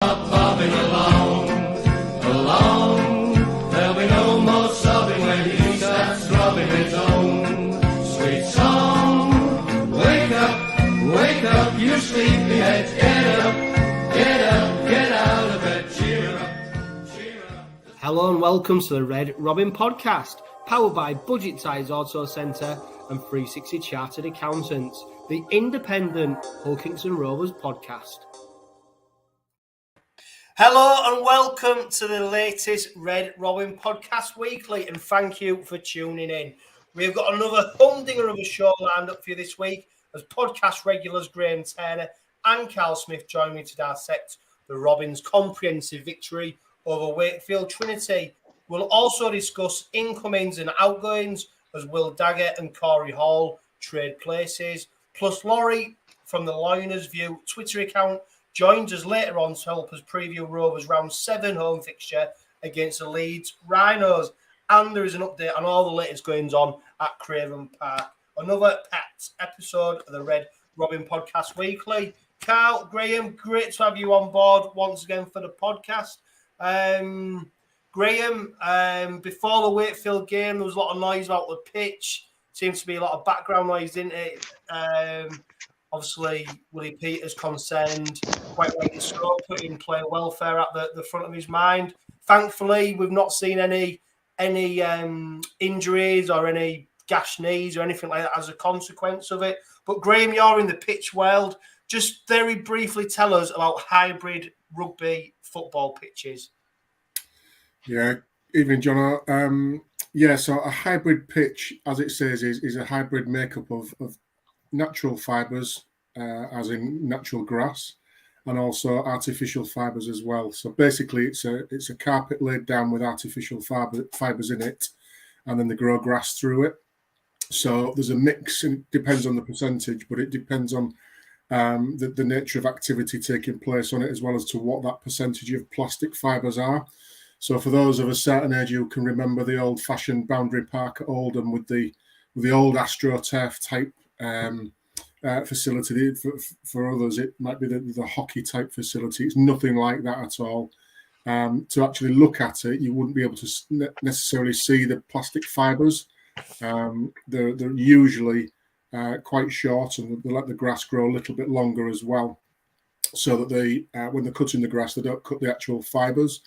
Bobbing along, there'll be no more sobbing when he starts throbbing his own sweet song. Wake up, you sleepyheads, get out of bed, cheer up. Hello and welcome to the Red Robin podcast, powered by Budget Ties Auto Centre and 𝗕𝓸𝓫𝓲𝓷𝓼 Chartered Accountants, the independent 𝗕𝑘𝑖NGS and Rovers podcast. Hello and welcome to the latest Red Robin podcast weekly, and thank you for tuning in. We've got another humdinger of a show lined up for you this week as podcast regulars Graham Turner and Karl Smith join me to dissect the Robins' comprehensive victory over Wakefield Trinity. We'll also discuss incomings and outgoings as Will Dagger and Corey Hall trade places, plus Lawrie from the Lioners View Twitter account joins us later on to help us preview Rovers' round 7 home fixture against the Leeds Rhinos. And there is an update on all the latest goings on at Craven Park. Another packed episode of the Red Robin Podcast Weekly. Karl, Graham, great to have you on board once again for the podcast. Graham, before the Wakefield game, there was a lot of noise about the pitch. Seems to be a lot of background noise, didn't it? Obviously, Willie Peters concerned, quite rightly so, putting player welfare at the front of his mind. Thankfully, we've not seen any injuries or any gashed knees or anything like that as a consequence of it. But Graham, you're in the pitch world. Just very briefly tell us about hybrid rugby football pitches. Yeah, evening, John. So a hybrid pitch, as it says, is a hybrid makeup of natural fibres, as in natural grass, and also artificial fibres as well. So basically, it's a carpet laid down with artificial fibres in it, and then they grow grass through it. So there's a mix, and it depends on the percentage, but it depends on the nature of activity taking place on it, as well as to what that percentage of plastic fibres are. So for those of a certain age who can remember the old-fashioned boundary park at Oldham with the old AstroTurf type facility. For others, it might be the hockey type facility. It's nothing like that at all. To actually look at it, you wouldn't be able to necessarily see the plastic fibres. They're usually quite short, and they let the grass grow a little bit longer as well, so that they, when they're cutting the grass, they don't cut the actual fibres.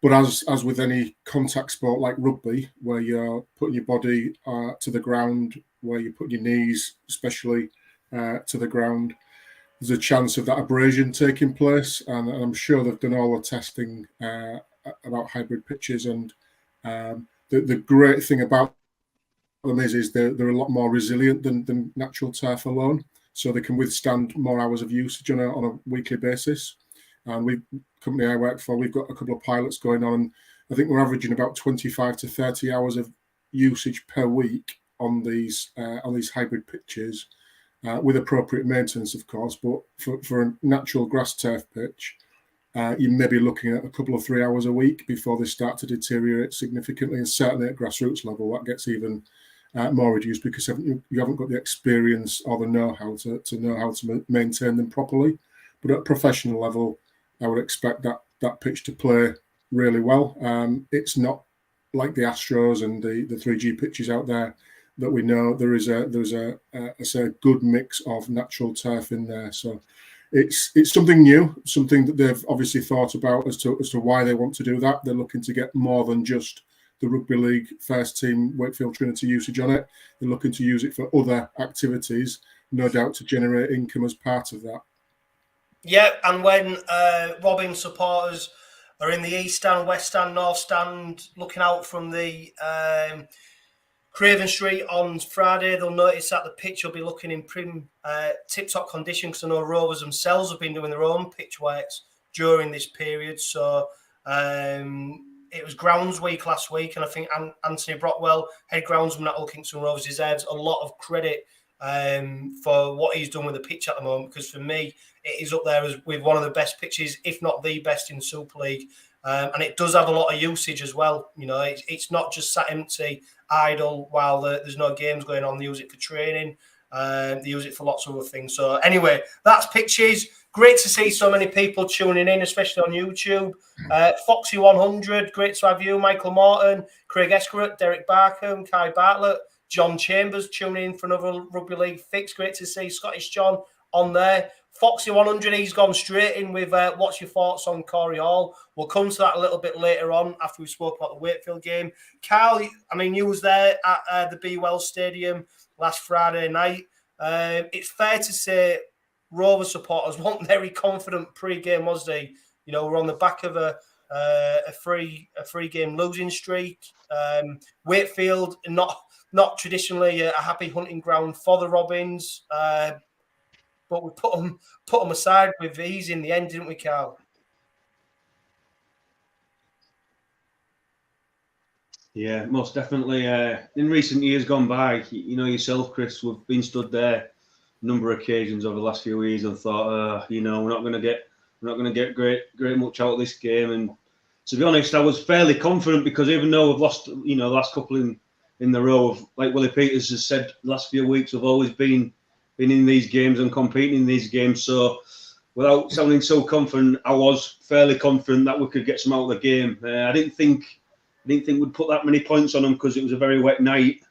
But as with any contact sport like rugby, where you're putting your body to the ground, where you put your knees especially to the ground, there's a chance of that abrasion taking place. And I'm sure they've done all the testing about hybrid pitches. And the great thing about them is they're a lot more resilient than natural turf alone. So they can withstand more hours of usage on a weekly basis. And company I work for, we've got a couple of pilots going on, and I think we're averaging about 25 to 30 hours of usage per week on these hybrid pitches, with appropriate maintenance, of course. But for a natural grass turf pitch, you may be looking at a couple of 3 hours a week before they start to deteriorate significantly, and certainly at grassroots level that gets even more reduced, because you haven't got the experience or the know-how to know how to maintain them properly. But at professional level, I would expect that pitch to play really well. It's not like the Astros and the 3G pitches out there that we know. There's a good mix of natural turf in there. So it's something new, something that they've obviously thought about as to why they want to do that. They're looking to get more than just the rugby league first team Wakefield Trinity usage on it. They're looking to use it for other activities, no doubt to generate income as part of that. Yeah, and when Robin supporters are in the East Stand, West Stand, North Stand, looking out from the Craven Street on Friday, they'll notice that the pitch will be looking in tip-top condition, because I know Rovers themselves have been doing their own pitch works during this period. So it was Grounds Week last week, and I think Anthony Brockwell, head groundsman at 𝗕𝑘𝑖NGS and Rovers, deserves a lot of credit for what he's done with the pitch at the moment, because for me, it is up there as with one of the best pitches, if not the best in Super League. And it does have a lot of usage as well. You know, it's not just sat empty, idle while there's no games going on. They use it for training. They use it for lots of other things. So anyway, that's pitches. Great to see so many people tuning in, especially on YouTube. Foxy100, great to have you. Michael Morton, Craig Eskerett, Derek Barkham, Kai Bartlett, John Chambers tuning in for another Rugby League fix. Great to see Scottish John on there. Foxy100, he's gone straight in with what's your thoughts on Corey Hall? We'll come to that a little bit later on after we spoke about the Wakefield game. Karl, I mean, you was there at the 𝗕𝗂𝗱𝗲𝗀 Stadium last Friday night. It's fair to say Rovers supporters weren't very confident pre-game, was they? You know, we're on the back of a three-game losing streak. Wakefield, not traditionally a happy hunting ground for the Robins, but we put them aside with ease in the end, didn't we, Karl? Yeah, most definitely. In recent years gone by, you know yourself, Chris, we've been stood there a number of occasions over the last few years and thought, you know, we're not going to get great much out of this game. And to be honest, I was fairly confident because even though we've lost, you know, the last couple in the row, like Willie Peters has said, the last few weeks we've always been in these games and competing in these games. So without sounding so confident, I was fairly confident that we could get some out of the game. I didn't think we'd put that many points on them because it was a very wet night.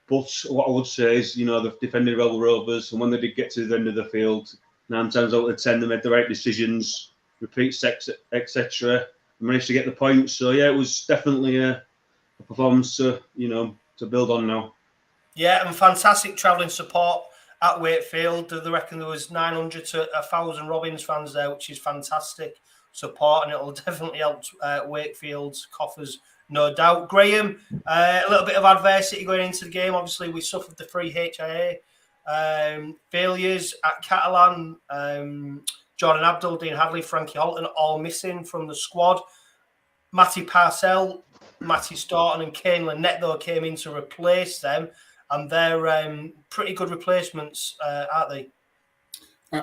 But what I would say is, you know, they've defended well Rovers, and when they did get to the end of the field, 9 times out of 10 they made the right decisions, repeats, etc. Managed to get the points. So yeah, it was definitely a performance to build on now. Yeah, and fantastic travelling support at Wakefield. They reckon there was 900 to 1,000 Robins fans there, which is fantastic support, and it'll definitely help Wakefield's coffers, no doubt. Graham, a little bit of adversity going into the game. Obviously, we suffered the 3 HIA failures at Catalan. Jordan Abdul, Dean Hadley, Frankie Holton, all missing from the squad. Matty Parcell, Matty Staunton and Kane Lynette, though, came in to replace them, and they're pretty good replacements, aren't they?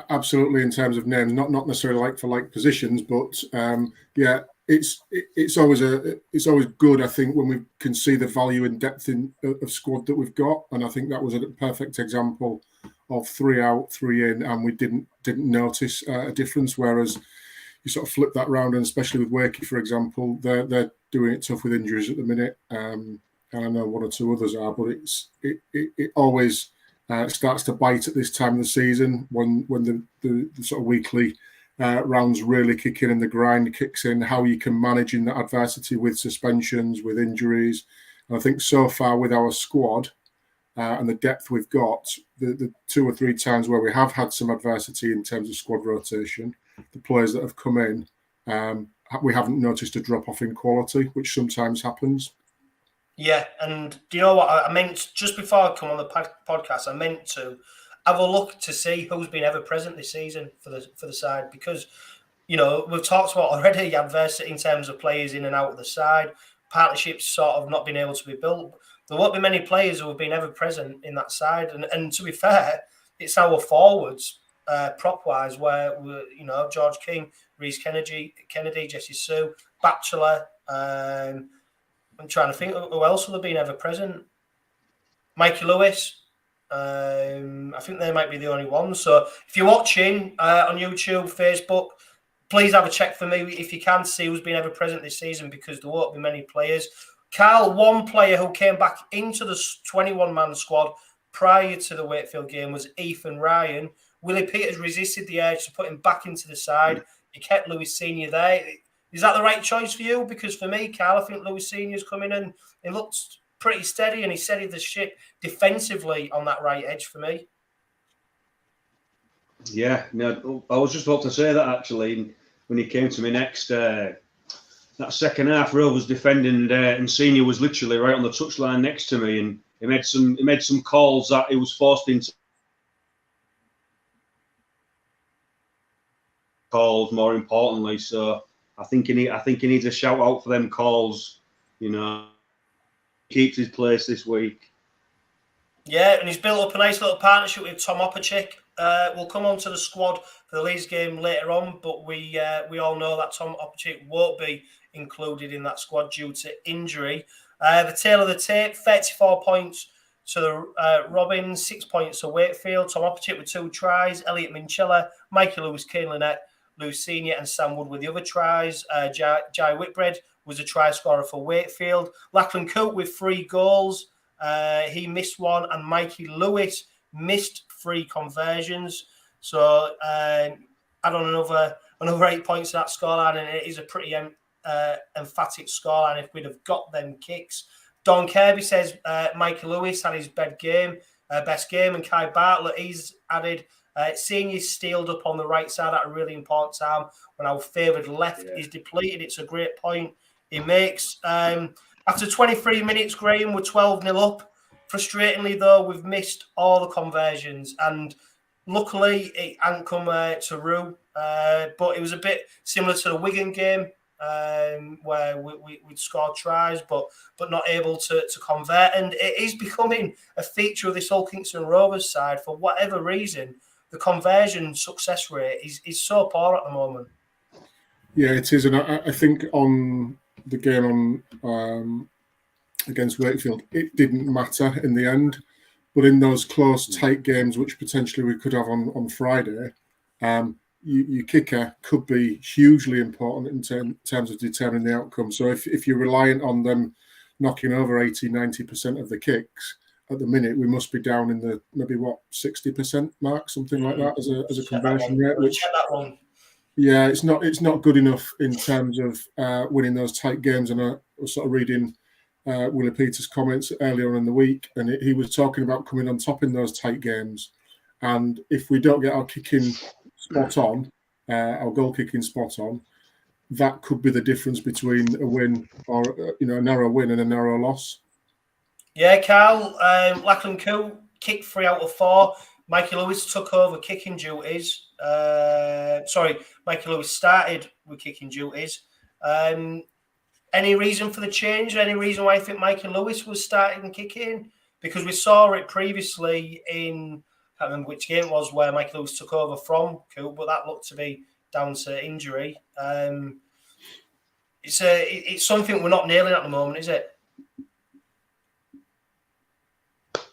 Absolutely, in terms of names, not necessarily like for like positions, but yeah, it's always good. I think when we can see the value and depth of squad that we've got, and I think that was a perfect example of 3 out, 3 in, and we didn't notice a difference. Whereas you sort of flip that round, and especially with Wakey, for example, they're doing it tough with injuries at the minute, and I know 1 or 2 others are, but it always starts to bite at this time of the season when the sort of weekly rounds really kick in and the grind kicks in, how you can manage in that adversity with suspensions, with injuries. And I think so far with our squad and the depth we've got, the 2 or 3 times where we have had some adversity in terms of squad rotation, the players that have come in, we haven't noticed a drop-off in quality, which sometimes happens. Yeah, and do you know what I meant? Just before I come on the podcast, I meant to have a look to see who's been ever present this season for the side, because, you know, we've talked about already adversity in terms of players in and out of the side, partnerships sort of not being able to be built. There won't be many players who have been ever present in that side, and to be fair, it's our forwards, prop-wise, where we're, you know, George King, Reece Kennedy, Jesse Sue, Batchelor. I'm trying to think who else will have been ever present. Mikey Lewis. I think they might be the only ones. So if you're watching on YouTube, Facebook, please have a check for me if you can see who's been ever present this season, because there won't be many players. Karl, one player who came back into the 21-man squad prior to the Wakefield game was Ethan Ryan. Willie Peters resisted the urge to put him back into the side. He kept Lewis Senior there. Is that the right choice for you? Because for me, Karl, I think Lewis Senior's come in and he looks pretty steady, and he steadied the ship defensively on that right edge for me. Yeah, no, I was just about to say that actually when he came to me next. That second half, Rovers defending, and Senior was literally right on the touchline next to me, and he made some calls that he was forced into. Calls more importantly, so I think he needs a shout out for them calls. You know, keeps his place this week. Yeah, and he's built up a nice little partnership with 𝗕𝗂𝗱𝗲𝗀𝗃. We'll come on to the squad for the Leeds game later on, but we all know that 𝗕𝗂𝗱𝗃𝗃 won't be included in that squad due to injury. The tail of the tape, 34 points to Robins, 6 points to Wakefield. Tom Opposite with 2 tries. 𝗕𝗵𝗿𝗀𝗀, Mikey Lewis-Keane-Lynette, Lou Senior and Sam Wood with the other tries. 𝗔𝗰𝗰𝗲𝗀𝗏𝗏 was a try scorer for Wakefield. 𝗕𝗵𝗿𝗃𝗃 with 3 goals. He missed one, and Mikey Lewis missed 3 conversions. So add on another 8 points to that scoreline, and it is a pretty emphatic scoreline if we'd have got them kicks. Don Kirby says Mikey Lewis had his best game, and Kai Bartlett, he's added Senior steeled up on the right side at a really important time when our favoured left is depleted. It's a great point he makes. After 23 minutes, Graham, we're 12-0 up. Frustratingly, though, we've missed all the conversions, and luckily it hadn't come to rue. But it was a bit similar to the Wigan game, where we'd scored tries, but not able to convert. And it is becoming a feature of this Kingston Rovers side. For whatever reason, the conversion success rate is so poor at the moment. Yeah, it is. And I think on the game on against Wakefield, it didn't matter in the end. But in those close, tight games, which potentially we could have on Friday, your kicker could be hugely important in terms of determining the outcome. So if you're reliant on them knocking over 80-90% of the kicks, at the minute we must be down in the maybe 60% mark, something like that, as a conversion rate. Which, yeah, it's not good enough in terms of winning those tight games. And I was sort of reading Willie Peters' comments earlier on in the week, and he was talking about coming on top in those tight games. And if we don't get our kicking spot on, our goal kicking spot on, that could be the difference between a win or a narrow win and a narrow loss. Yeah, Karl, 𝗕𝗵𝗿𝗃𝗃 kicked 3 out of 4. Mikey Lewis took over kicking duties. Mikey Lewis started with kicking duties. Any reason for the change? Any reason why I think Mikey Lewis was starting kicking? Because we saw it previously in, I can't remember which game it was, where Mikey Lewis took over from Coop, but that looked to be down to injury. It's something we're not nailing at the moment, is it?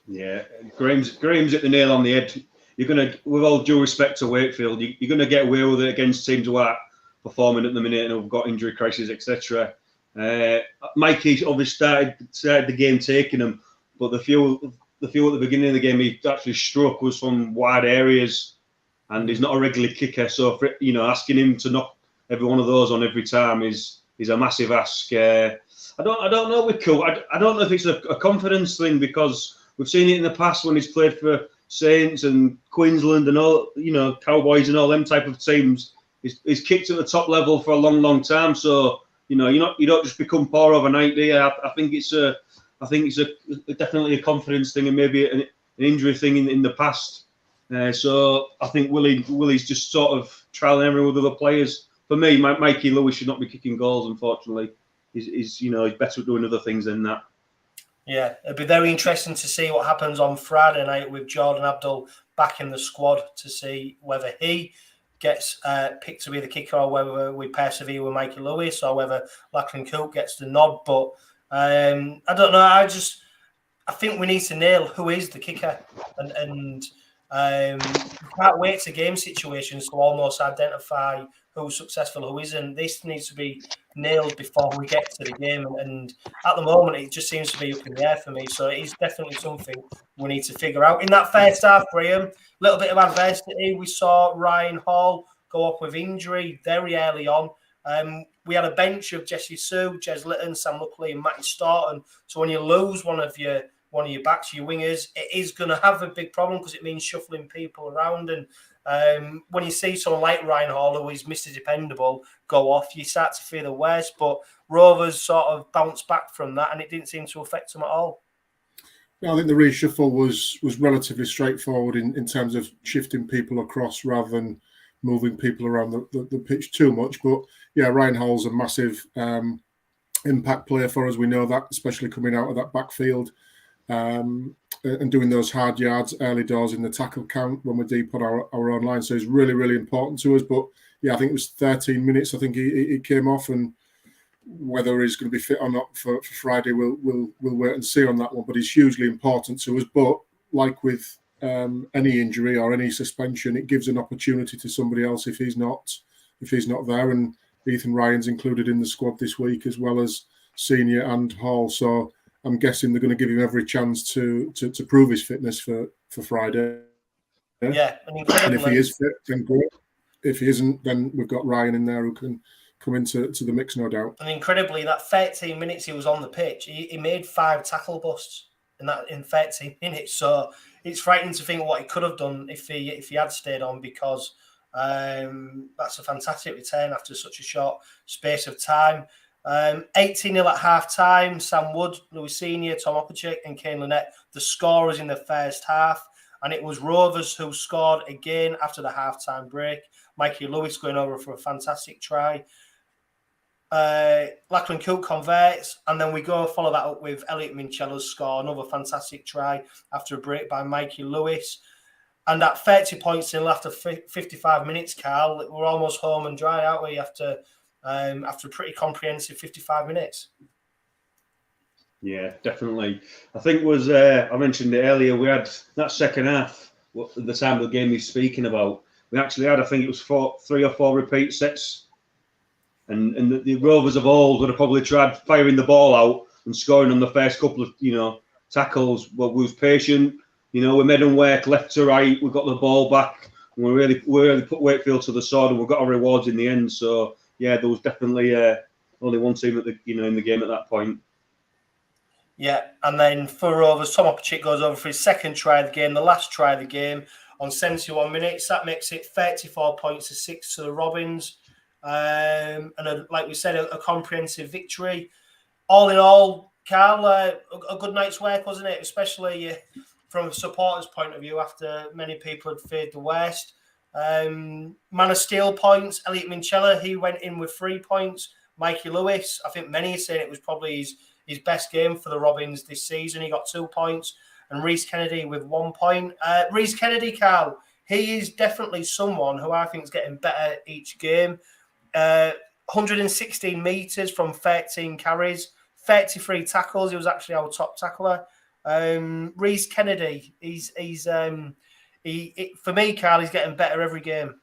Yeah, Graham's hit the nail on the head. You're gonna, with all due respect to Wakefield, you're gonna get away with it against teams who are performing at the minute and have got injury crises, etc. Mikey obviously started the game taking them, but the few at the beginning of the game he actually struck was from wide areas, and he's not a regular kicker. So asking him to knock every one of those on every time is a massive ask. I don't know with Cool. I don't know if it's a confidence thing, because we've seen it in the past when he's played for Saints and Queensland and all, Cowboys and all them type of teams. He's kicked at the top level for a long time. So you don't just become poor overnight, do you? I think it's definitely a confidence thing and maybe an injury thing in the past. So I think Willie's just sort of trial and error with other players. For me, Mikey Lewis should not be kicking goals. Unfortunately, he's better at doing other things than that. Yeah, it'll be very interesting to see what happens on Friday night with Jordan Abdul back in the squad, to see whether he gets picked to be the kicker or whether we persevere with Mikey Lewis or whether 𝗕𝗵𝗿𝗃𝗃 gets the nod. But I don't know. I think we need to nail who is the kicker, and we can't wait to game situations to almost identify who's successful, who isn't. This needs to be nailed before we get to the game, and at the moment it just seems to be up in the air for me. So it is definitely something we need to figure out. In that first half, Graham, a little bit of adversity. We saw Ryan Hall go off with injury very early on. We had a bench of Jesse Sue, Jez Litton, Sam Luckley and Matty Staunton. So when you lose one of your backs, your wingers, it is going to have a big problem, because it means shuffling people around. And when you see someone like Ryan Hall, who is Mr. Dependable, go off, you start to fear the worst. But Rovers sort of bounced back from that, and it didn't seem to affect them at all. I think the reshuffle was relatively straightforward in terms of shifting people across rather than moving people around the pitch too much. But yeah, Ryan Hall's a massive impact player for us. We know that, especially coming out of that backfield. And doing those hard yards early doors in the tackle count when we're deep on our own line. So it's really, really important to us. But yeah, I think it was 13 minutes. I think he came off, and whether he's going to be fit or not for Friday, we'll wait and see on that one. But he's hugely important to us. But like with any injury or any suspension, it gives an opportunity to somebody else if he's not there. And Ethan Ryan's included in the squad this week, as well as Senior and Hall. So I'm guessing they're going to give him every chance to prove his fitness for Friday. Yeah, and if he is fit, then great. If he isn't, then we've got Ryan in there who can come into the mix, no doubt. And incredibly, that 13 minutes he was on the pitch, he made 5 tackle busts in 13 minutes. So it's frightening to think what he could have done if he had stayed on, because that's a fantastic return after such a short space of time. 18-0 at half-time. Sam Wood, Lewis Senior, 𝗕𝘂𝗱𝗲𝗄𝗃 and Kane Lynette, the scorers in the first half. And it was Rovers who scored again after the half-time break. Mikey Lewis going over for a fantastic try. Lachlan Cooke converts, and then we follow that up with 𝗕𝗵𝗿𝗀𝗻𝗂𝗧𝗏 score, another fantastic try after a break by Mikey Lewis. And at 30 points in after 55 minutes, Karl, we're almost home and dry, aren't we, after a pretty comprehensive 55 minutes? Yeah, definitely. I think I mentioned it earlier, we had that second half, the time of the game he's speaking about, we actually had, I think it was 3 or 4 repeat sets. And the Rovers of old would have probably tried firing the ball out and scoring on the first couple of, tackles. But we was patient. We made them work left to right. We got the ball back. And we really put Wakefield to the sword, and we got our rewards in the end. So, yeah, there was definitely only one team in the game at that point. Yeah, and then for Rovers, 𝗕𝘂𝗱𝗃𝗃 goes over for his second try of the game, the last try of the game, on 71 minutes. That makes it 34 points to 6 to the Robins. And like we said, a comprehensive victory. All in all, Karl, a good night's work, wasn't it? Especially from a supporter's point of view, after many people had feared the worst. Man of steel points, 𝗕𝗵𝗿𝗀𝗀𝗃, he went in with 3 points. Mikey Lewis, I think many are saying it was probably his best game for the Robins this season. He got 2 points. And Rhys Kennedy with 1 point. Rhys Kennedy, Karl, he is definitely someone who I think is getting better each game. 116 metres from 13 carries, 33 tackles. He was actually our top tackler. Rhys Kennedy, for me, Karl, he's getting better every game.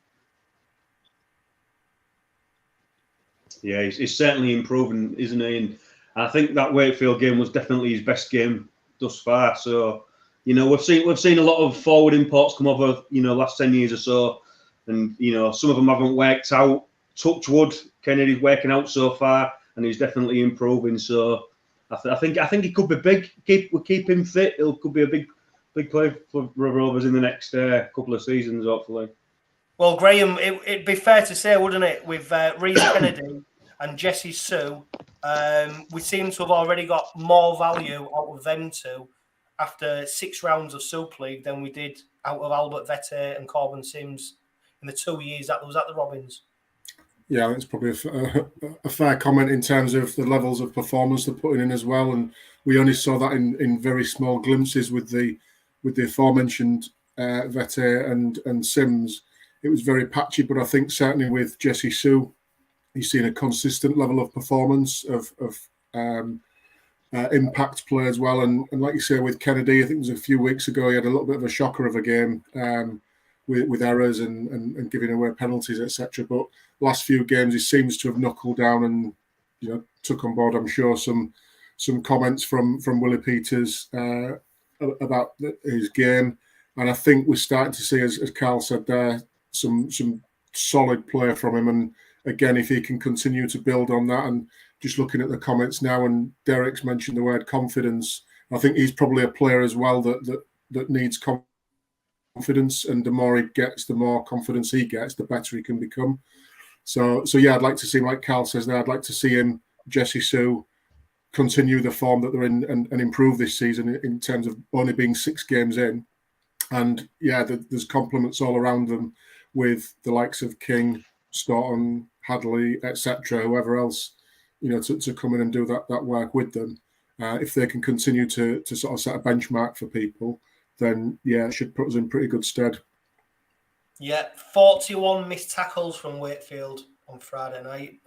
Yeah, he's certainly improving, isn't he? And I think that Wakefield game was definitely his best game thus far. So, we've seen a lot of forward imports come over, last 10 years or so, and some of them haven't worked out. Touch wood, Kennedy's working out so far, and he's definitely improving. So I think he could be big. We keep him fit. It could be a big play for Rovers in the next couple of seasons, hopefully. Well, Graham, it'd be fair to say, wouldn't it, with Rhys Kennedy and 𝗕𝗔𝗄𝗃, we seem to have already got more value out of them two after 6 rounds of Super League than we did out of 𝗵𝗵𝗿𝗃 and Corbin Sims in the 2 years that was at the Robins. Yeah, that's probably a fair comment in terms of the levels of performance they're putting in as well. And we only saw that in very small glimpses with the aforementioned 𝗕𝗃𝗃 and Sims. It was very patchy, but I think certainly with 𝗕𝗔𝗄𝗃, he's seen a consistent level of performance of impact play as well. And like you say, with Kennedy, I think it was a few weeks ago, he had a little bit of a shocker of a game with errors and giving away penalties, etc. But last few games, he seems to have knuckled down and took on board, I'm sure, some comments from Willie Peters about his game. And I think we're starting to see, as Karl said there, some solid play from him. And again, if he can continue to build on that, and just looking at the comments now, and Derek's mentioned the word confidence, I think he's probably a player as well that needs confidence, and the more he gets, the more confidence he gets, the better he can become. So yeah, I'd like to see, like Karl says there, I'd like to see him, 𝗕𝗔𝗄𝗃, continue the form that they're in and improve this season in terms of only being 6 games in. And yeah, there's compliments all around them with the likes of King, Staunton, Hadley, etc., whoever else, to come in and do that work with them. If they can continue to sort of set a benchmark for people, then yeah, it should put us in pretty good stead. Yeah, 41 missed tackles from Wakefield on Friday night.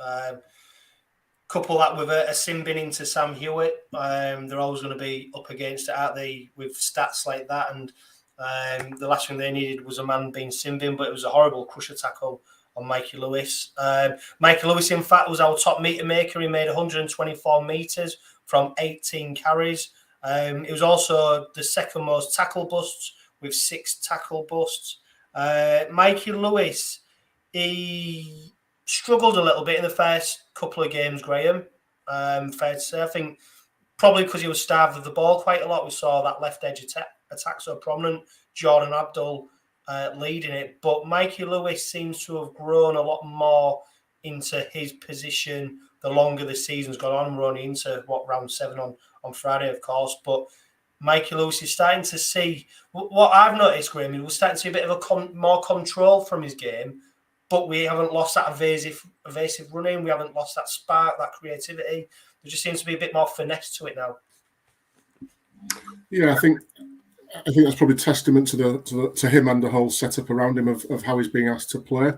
Couple that with a sin bin into Sam Hewitt. They're always going to be up against it, aren't they, with stats like that? And the last thing they needed was a man being sin bin, but it was a horrible crusher tackle on Mikey Lewis. Mikey Lewis, in fact, was our top meter maker. He made 124 meters from 18 carries. It was also the second most tackle busts with 6 tackle busts. Mikey Lewis, he struggled a little bit in the first couple of games, Graham. Fair to say. I think probably because he was starved of the ball quite a lot. We saw that left edge attack so prominent. Jordan Abdul leading it. But Mikey Lewis seems to have grown a lot more into his position the longer the season's gone on. We're only into, round 7 on Friday, of course. But Mikey Lewis is starting to see, what I've noticed, Graham, we're starting to see a bit of more control from his game. But we haven't lost that evasive running. We haven't lost that spark, that creativity. There just seems to be a bit more finesse to it now. Yeah, I think that's probably testament to him and the whole setup around him of how he's being asked to play.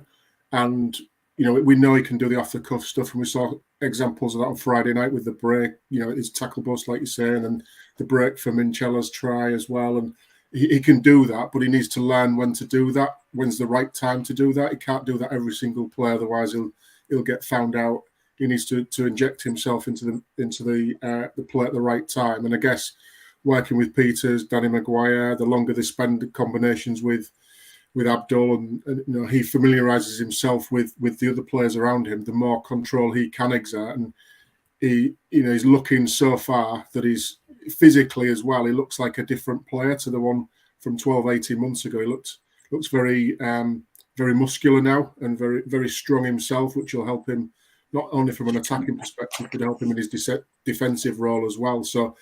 And we know he can do the off the cuff stuff, and we saw examples of that on Friday night with the break. His tackle bust, like you're saying, and the break from 𝗕𝗂𝗱𝗲𝗄𝗧's try as well. And he can do that, but he needs to learn when to do that. When's the right time to do that? He can't do that every single play, otherwise he'll get found out. He needs to inject himself into the play at the right time. And I guess working with Peters, Danny Maguire, the longer they spend combinations with Abdul, and he familiarises himself with the other players around him, the more control he can exert. And he's looking so far that he's physically as well. He looks like a different player to the one from 12, 18 months ago. He looks very very muscular now and very very strong himself, which will help him not only from an attacking perspective, but help him in his defensive role as well. So,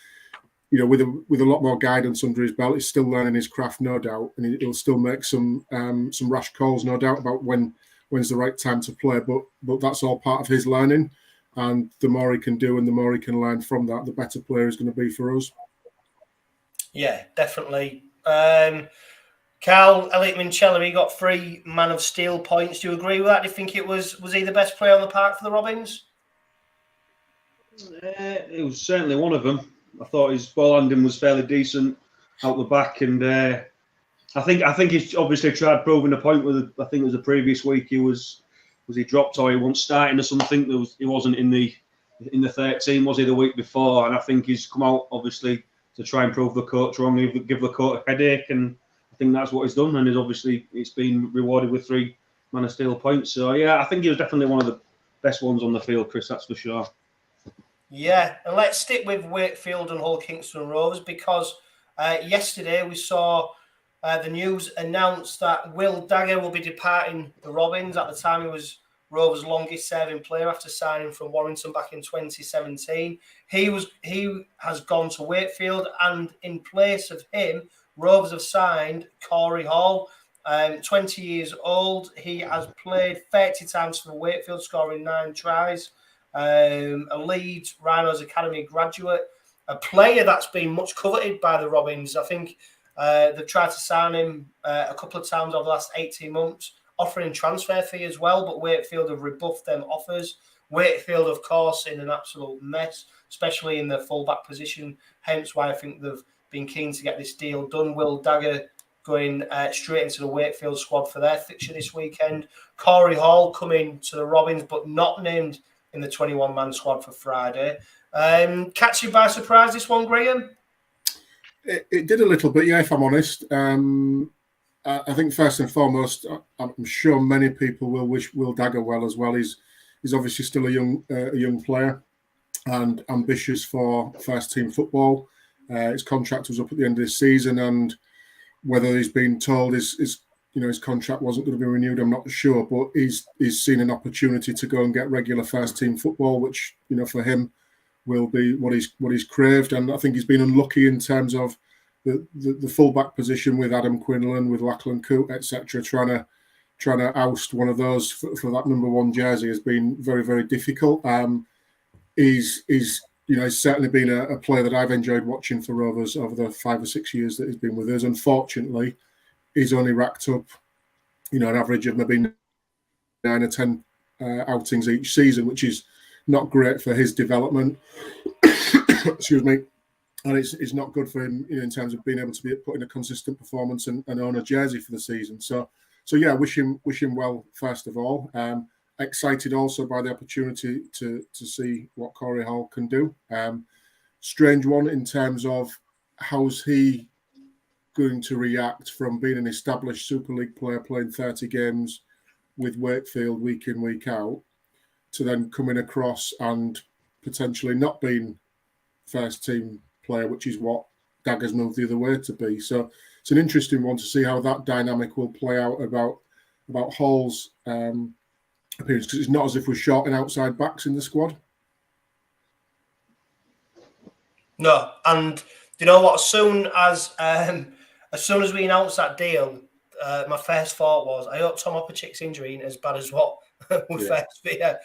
with a lot more guidance under his belt, he's still learning his craft, no doubt, and he'll still make some rash calls, no doubt, about when's the right time to play. But that's all part of his learning, and the more he can do and the more he can learn from that, the better player he's going to be for us. Yeah, definitely. Karl, 𝗕𝗵𝗿𝗀𝗲, he got 3 Man of Steel points. Do you agree with that? Do you think was he the best player on the park for the Robins? It was certainly one of them. I thought his ball handling was fairly decent out the back, and I think he's obviously tried proving a point with. I think it was the previous week he he dropped or he wasn't starting or something. He wasn't in the 13, was he, the week before? And I think he's come out obviously to try and prove the coach wrong, give the coach a headache, and I think that's what he's done. And it's been rewarded with 3 Man of Steel points. So yeah, I think he was definitely one of the best ones on the field, Chris. That's for sure. Yeah, and let's stick with Wakefield and Hull Kingston Rovers, because yesterday we saw the news announced that Will Dagger will be departing the Robins. At the time, he was Rovers' longest-serving player after signing from Warrington back in 2017. He has gone to Wakefield, and in place of him, Rovers have signed Corey Hall, 20 years old. He has played 30 times for Wakefield, scoring 9 tries. A Leeds Rhinos Academy graduate, a player that's been much coveted by the Robins. I think they've tried to sign him a couple of times over the last 18 months, offering transfer fee as well, but Wakefield have rebuffed them offers. Wakefield, of course, in an absolute mess, especially in the fullback position, hence why I think they've been keen to get this deal done. Will Dagger going straight into the Wakefield squad for their fixture this weekend. Corey Hall coming to the Robins, but not named in the 21-man squad for Friday. Catch you by surprise, this one, Graham? It did a little bit, yeah, if I'm honest. I think first and foremost, I'm sure many people will wish Will Dagger well as well. He's obviously still a young player and ambitious for first team football. His contract was up at the end of this season, and whether he's been told his contract wasn't going to be renewed, I'm not sure. But he's seen an opportunity to go and get regular first team football, which for him will be what he's craved. And I think he's been unlucky in terms of the fullback position with Adam Quinlan, with Lachlan Coote, etc. Trying to oust one of those for that number 1 jersey has been very, very difficult. He's certainly been a player that I've enjoyed watching for Rovers over the 5 or 6 years that he's been with us. Unfortunately, he's only racked up, an average of maybe 9 or 10 outings each season, which is not great for his development. Excuse me. And it's not good for him, in terms of being able to put in a consistent performance and own a jersey for the season. So yeah, wish him well first of all. Excited also by the opportunity to see what Corey Hall can do. Strange one in terms of how's he going to react from being an established Super League player playing 30 games with Wakefield week in, week out, to then coming across and potentially not being first team player, which is what Dagger's moved the other way to be. So it's an interesting one to see how that dynamic will play out about Hall's appearance, because it's not as if we're short and outside backs in the squad. No, and you know what? As soon as we announced that deal, my first thought was, I hope 𝗕𝘂𝗱𝗄𝗁𝗁𝗃 ain't as bad as what we first fear.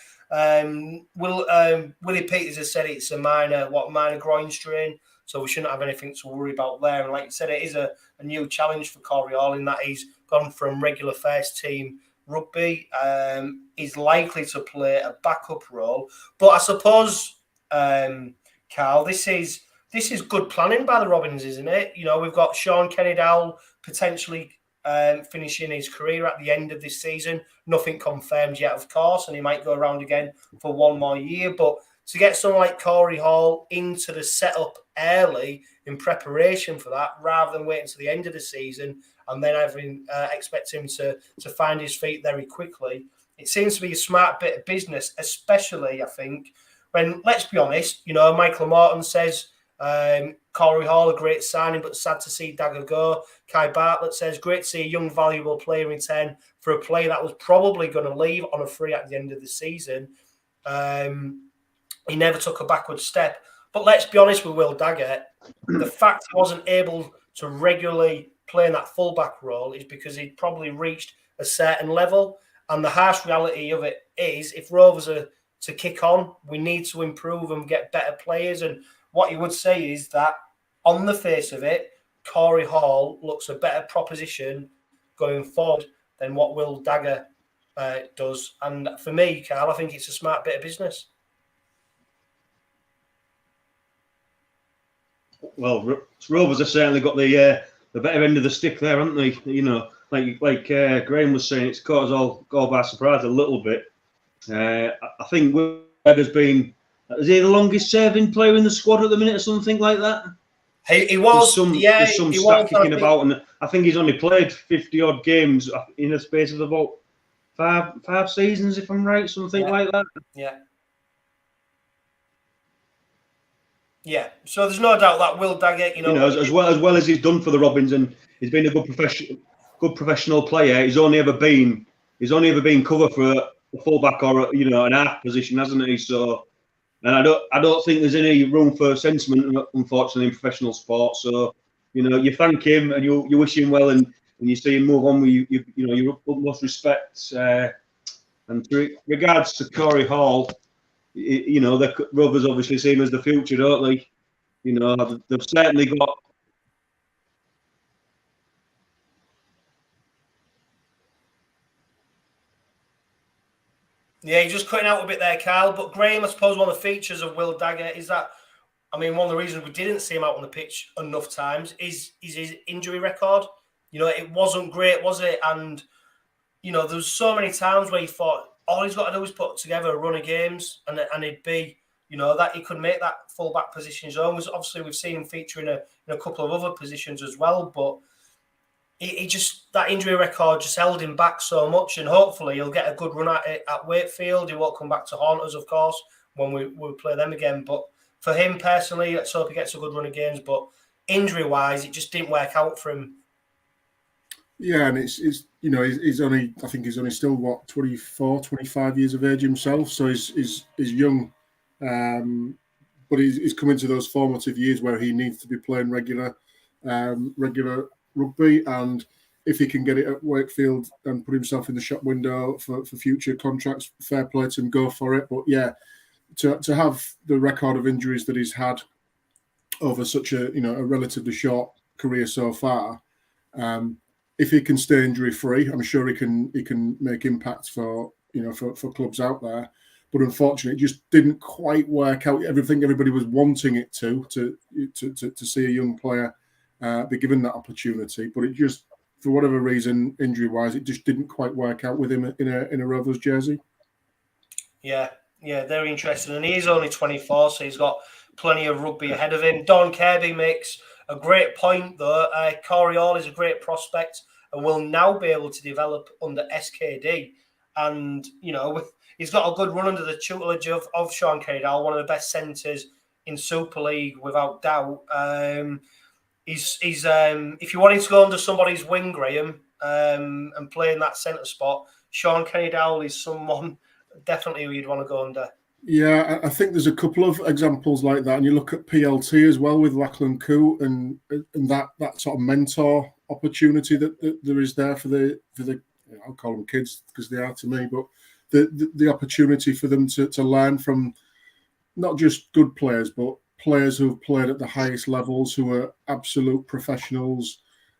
Willie Peters has said it's a minor groin strain, so we shouldn't have anything to worry about there. And like you said, it is a new challenge for Corey Hall in that he's gone from regular first team rugby. He's likely to play a backup role, but I suppose, Karl, this is good planning by the Robins, isn't it? We've got Sean Kenny-Dowell potentially finishing his career at the end of this season. Nothing confirmed yet, of course, and he might go around again for one more year. But to get someone like Corey Hall into the setup early in preparation for that, rather than waiting to the end of the season and then expect him to find his feet very quickly, it seems to be a smart bit of business, especially, I think, when, let's be honest, Michael Morton says Corey Hall, a great signing, but sad to see Dagger go. Kai Bartlett says, great to see a young, valuable player return for a player that was probably going to leave on a free at the end of the season. He never took a backward step. But let's be honest with Will Dagger, the fact he wasn't able to regularly play in that fullback role is because he'd probably reached a certain level. And the harsh reality of it is, if Rovers are to kick on, we need to improve and get better players. And what you would say is that, on the face of it, Corey Hall looks a better proposition going forward than what Will Dagger does. And for me, Karl, I think it's a smart bit of business. Well, Rovers have certainly got the better end of the stick there, haven't they? Like Graham was saying, it's caught us all by surprise a little bit. I think Dagger's been, is he the longest serving player in the squad at the minute or something like that? He was. There's some stat kicking about, and I think he's only played 50 odd games in a space of about five seasons, if I'm right, something like that. Yeah. So there's no doubt that Will Dagger, as well as he's done for the Robins, and he's been a good professional player. He's only ever been cover for a fullback or an half position, hasn't he? So. And I don't think there's any room for sentiment, unfortunately, in professional sport. So, you thank him and you wish him well, and you see him move on with your utmost respect. And regards to Corey Hall, the Rovers obviously see him as the future, don't they? They've certainly got. Yeah, you're just cutting out a bit there, Karl. But Graham, I suppose one of the features of Will Dagger is that, one of the reasons we didn't see him out on the pitch enough times is his injury record. It wasn't great, was it? And, there was so many times where you thought all he's got to do is put together a run of games and it'd be, that he could make that full-back position his own. Obviously, we've seen him feature in a couple of other positions as well, but he just, that injury record just held him back so much, and hopefully he'll get a good run at it at Wakefield. He won't come back to haunt us, of course, when we play them again. But for him personally, let's hope he gets a good run of games. But injury-wise, it just didn't work out for him. Yeah, and it's he's only, I think he's only still 24, 25 years of age himself, so he's young, but he's come into those formative years where he needs to be playing regular rugby, and if he can get it at Wakefield and put himself in the shop window for future contracts, fair play to him, go for it. But yeah, to have the record of injuries that he's had over such a relatively short career so far, if he can stay injury free, I'm sure he can make impacts for clubs out there. but unfortunately, it just didn't quite work out. Everybody was wanting it to see a young player be given that opportunity, but it just, for whatever reason, injury-wise, it just didn't quite work out with him in a Rovers jersey. Yeah, very interesting. And he's only 24, so he's got plenty of rugby ahead of him. Don Kirby makes a great point, though. Corey Hall is a great prospect and will now be able to develop under SKD. And, he's got a good run under the tutelage of Sean Kenny-Dowell, one of the best centres in Super League, without doubt. He's if you wanted to go under somebody's wing, Graham, and play in that centre spot, Sean Kenny-Dowell is someone definitely who you'd want to go under. Yeah, I think there's a couple of examples like that, and you look at PLT as well with Lachlan Coote and that sort of mentor opportunity that there is there for the I'll call them kids because they are to me, but the opportunity for them to learn from not just good players, but players who have played at the highest levels, who are absolute professionals,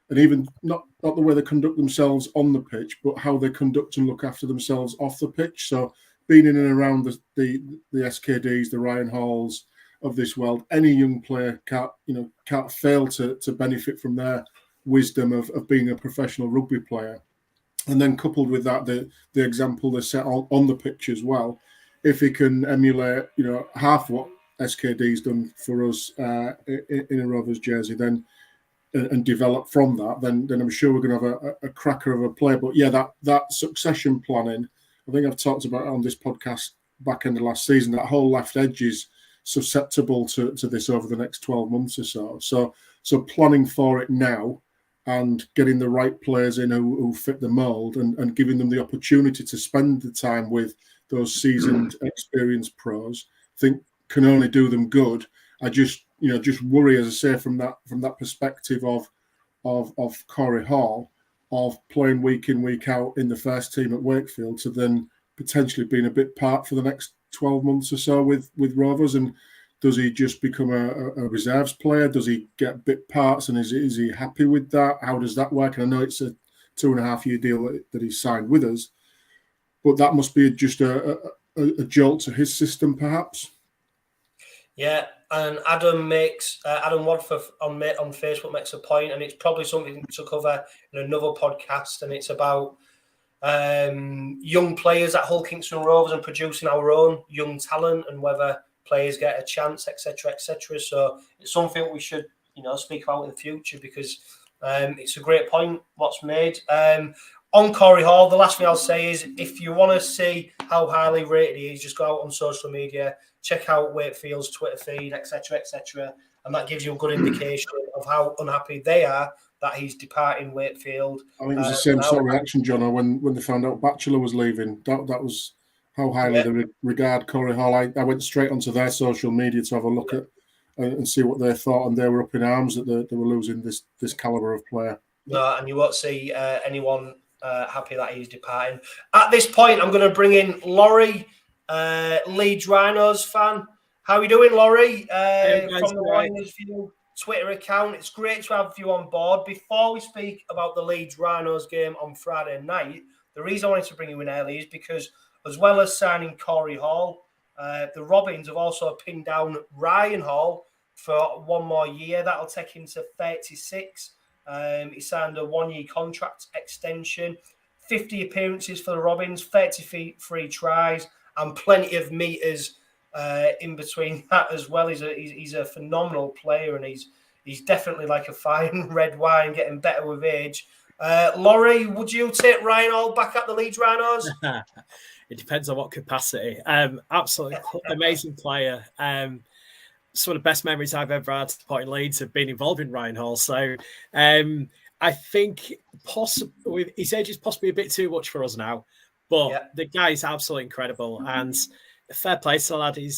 and even not the way they conduct themselves on the pitch, but how they conduct and look after themselves off the pitch. So being in and around the SKDs, the Ryan Halls of this world, any young player can't fail to benefit from their wisdom of being a professional rugby player. And then coupled with that, the example they set on the pitch as well. If he can emulate, half what SKD's done for us in a Rovers jersey, then and develop from that, then I'm sure we're going to have a cracker of a player. But yeah, that succession planning, I think I've talked about it on this podcast back in the last season. That whole left edge is susceptible to this over the next 12 months or so. So planning for it now and getting the right players in who fit the mould and giving them the opportunity to spend the time with those seasoned, experienced pros, I think can only do them good. I just worry, as I say, from that perspective of Corey Hall, of playing week in, week out in the first team at Wakefield, to then potentially being a bit part for the next 12 months or so with Rovers. And does he just become a reserves player? Does he get bit parts, and is he happy with that? How does that work? And I know it's a 2.5-year deal that he's signed with us, but that must be just a jolt to his system, perhaps. Yeah, and Adam Wadford on Facebook makes a point, and it's probably something to cover in another podcast, and it's about young players at Hull Kingston Rovers and producing our own young talent, and whether players get a chance, etc., etc. So it's something we should, speak about in the future, because it's a great point what's made. On Corey Hall, the last thing I'll say is, if you want to see how highly rated he is, just go out on social media, check out Wakefield's Twitter feed, etc., etc., and that gives you a good indication of how unhappy they are that he's departing Wakefield. I think it was the same sort of reaction, John, when they found out Batchelor was leaving. That was how highly they regard Corey Hall. I went straight onto their social media to have a look at and see what they thought, and they were up in arms that they were losing this calibre of player. No, and you won't see anyone happy that he's departing. At this point, I'm going to bring in Lawrie, Leeds Rhinos fan. How are you doing, Lawrie? From the Rhinos View Twitter account. It's great to have you on board. Before we speak about the Leeds Rhinos game on Friday night, the reason I wanted to bring you in early is because, as well as signing Corey Hall, the Robins have also pinned down Ryan Hall for one more year. That'll take him to 36. He signed a 1-year contract extension, 50 appearances for the Robins, 33 tries, and plenty of metres in between that as well. He's a phenomenal player, and he's definitely like a fine red wine, getting better with age. Lawrie, would you take Ryan Hall back at the Leeds Rhinos? It depends on what capacity. Absolutely amazing player. Some of the best memories I've ever had supporting Leeds have been involved in Ryan Hall. So I think possibly his age is possibly a bit too much for us now, but the guy is absolutely incredible, and fair play to the lad. He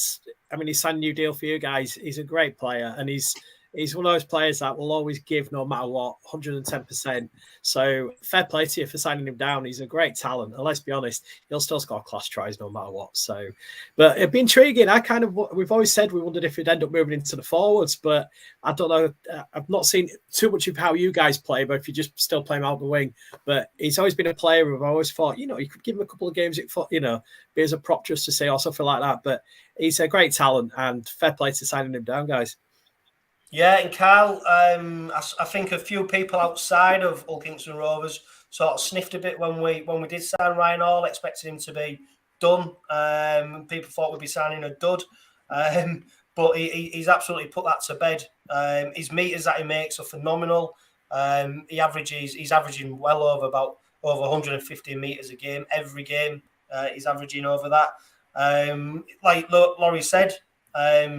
signed a new deal for you guys. He's a great player, and he's he's one of those players that will always give no matter what, 110%. So fair play to you for signing him down. He's a great talent. And let's be honest, he'll still score class tries no matter what. So, but it'd be intriguing. We've always said we wondered if he'd end up moving into the forwards, but I don't know. I've not seen too much of how you guys play, but if you just still play him out the wing. But he's always been a player who I've always thought, you could give him a couple of games, be as a prop just to say or something like that. But he's a great talent, and fair play to signing him down, guys. Yeah, and Karl, I think a few people outside of Hull Kingston Rovers sort of sniffed a bit when we did sign Rhino, expected him to be done. People thought we'd be signing a dud, but he's absolutely put that to bed. His meters that he makes are phenomenal. He's averaging well over 150 meters a game. Every game, he's averaging over that. Like Lawrie said,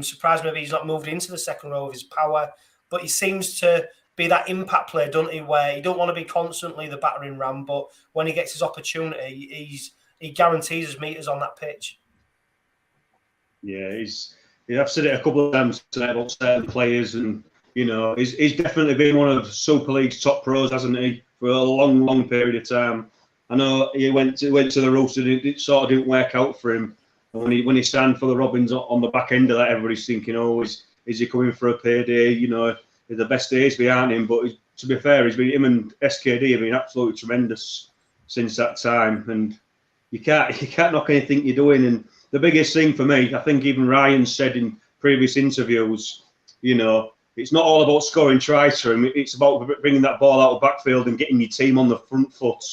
surprised maybe he's not moved into the second row of his power, but he seems to be that impact player, doesn't he? Where he don't want to be constantly the battering ram, but when he gets his opportunity, he guarantees his meters on that pitch. Yeah, I've said it a couple of times tonight about certain players, and he's definitely been one of Super League's top pros, hasn't he, for a long, long period of time. I know he went to the Roosters, and it sort of didn't work out for him. And when he signed for the Robins on the back end of that, everybody's thinking, is he coming for a payday? The best days behind him. But to be fair, him and SKD have been absolutely tremendous since that time. And you can't knock anything you're doing. And the biggest thing for me, I think even Ryan said in previous interviews, it's not all about scoring tries for him. It's about bringing that ball out of backfield and getting your team on the front foot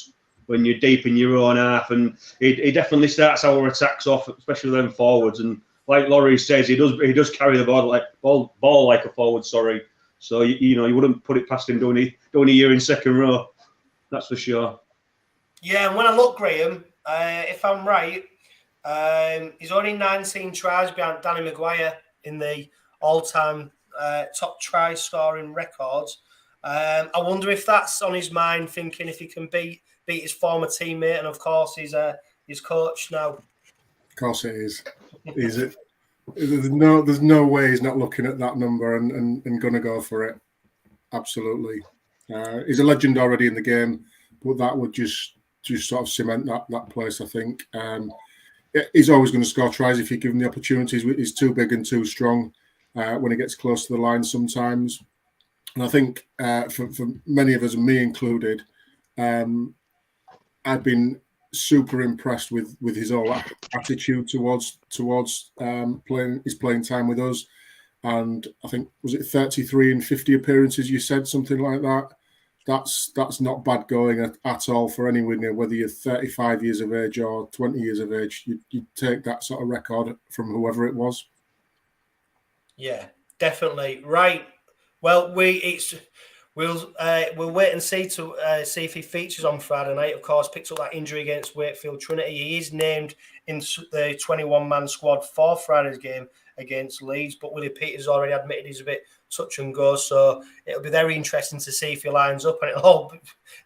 when you're deep in your own half. And he definitely starts our attacks off, especially them forwards. And like Lawrie says, he does carry the ball like a forward. Sorry, so you wouldn't put it past him doing a year in second row. That's for sure. Yeah, and when I look, Graham, if I'm right, he's only 19 tries behind Danny Maguire in the all-time top try scoring records. I wonder if that's on his mind, thinking if he can beat his former teammate, and of course his coach now. Of course it is. There's no way he's not looking at that number and going to go for it. Absolutely. He's a legend already in the game, but that would just sort of cement that place, I think. He's always going to score tries if you give him the opportunities. He's too big and too strong when he gets close to the line sometimes. And I think for many of us, and me included, I've been super impressed with his whole attitude towards playing time with us. And I think, was it 33 and 50 appearances? You said something like that. That's not bad going at all for any winger, whether you're 35 years of age or 20 years of age. You'd take that sort of record from whoever it was. Yeah, definitely. Right. Well, we'll wait and see see if he features on Friday night. Of course, picks up that injury against Wakefield Trinity. He is named in the 21-man squad for Friday's game against Leeds, but Willie Peters already admitted he's a bit touch and go, so it'll be very interesting to see if he lines up, and it'll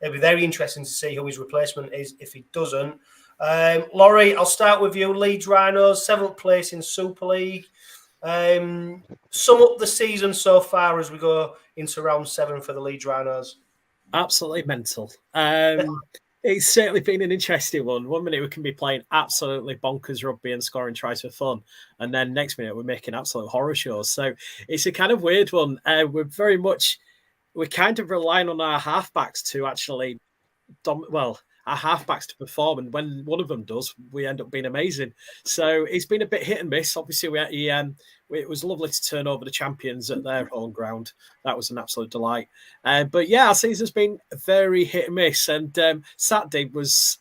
be very interesting to see who his replacement is if he doesn't. Lawrie, I'll start with you. Leeds Rhinos, 7th place in Super League. Sum up the season so far as we go into round 7 for the Leeds Rhinos. Absolutely mental. It's certainly been an interesting one. One minute we can be playing absolutely bonkers rugby and scoring tries for fun, and then next minute we're making absolute horror shows. So it's a kind of weird one. We're kind of relying on our halfbacks to actually our halfbacks to perform, and when one of them does, we end up being amazing. So it's been a bit hit and miss. Obviously, it was lovely to turn over the champions at their home ground. That was an absolute delight. But yeah, our season's been very hit and miss, and Saturday was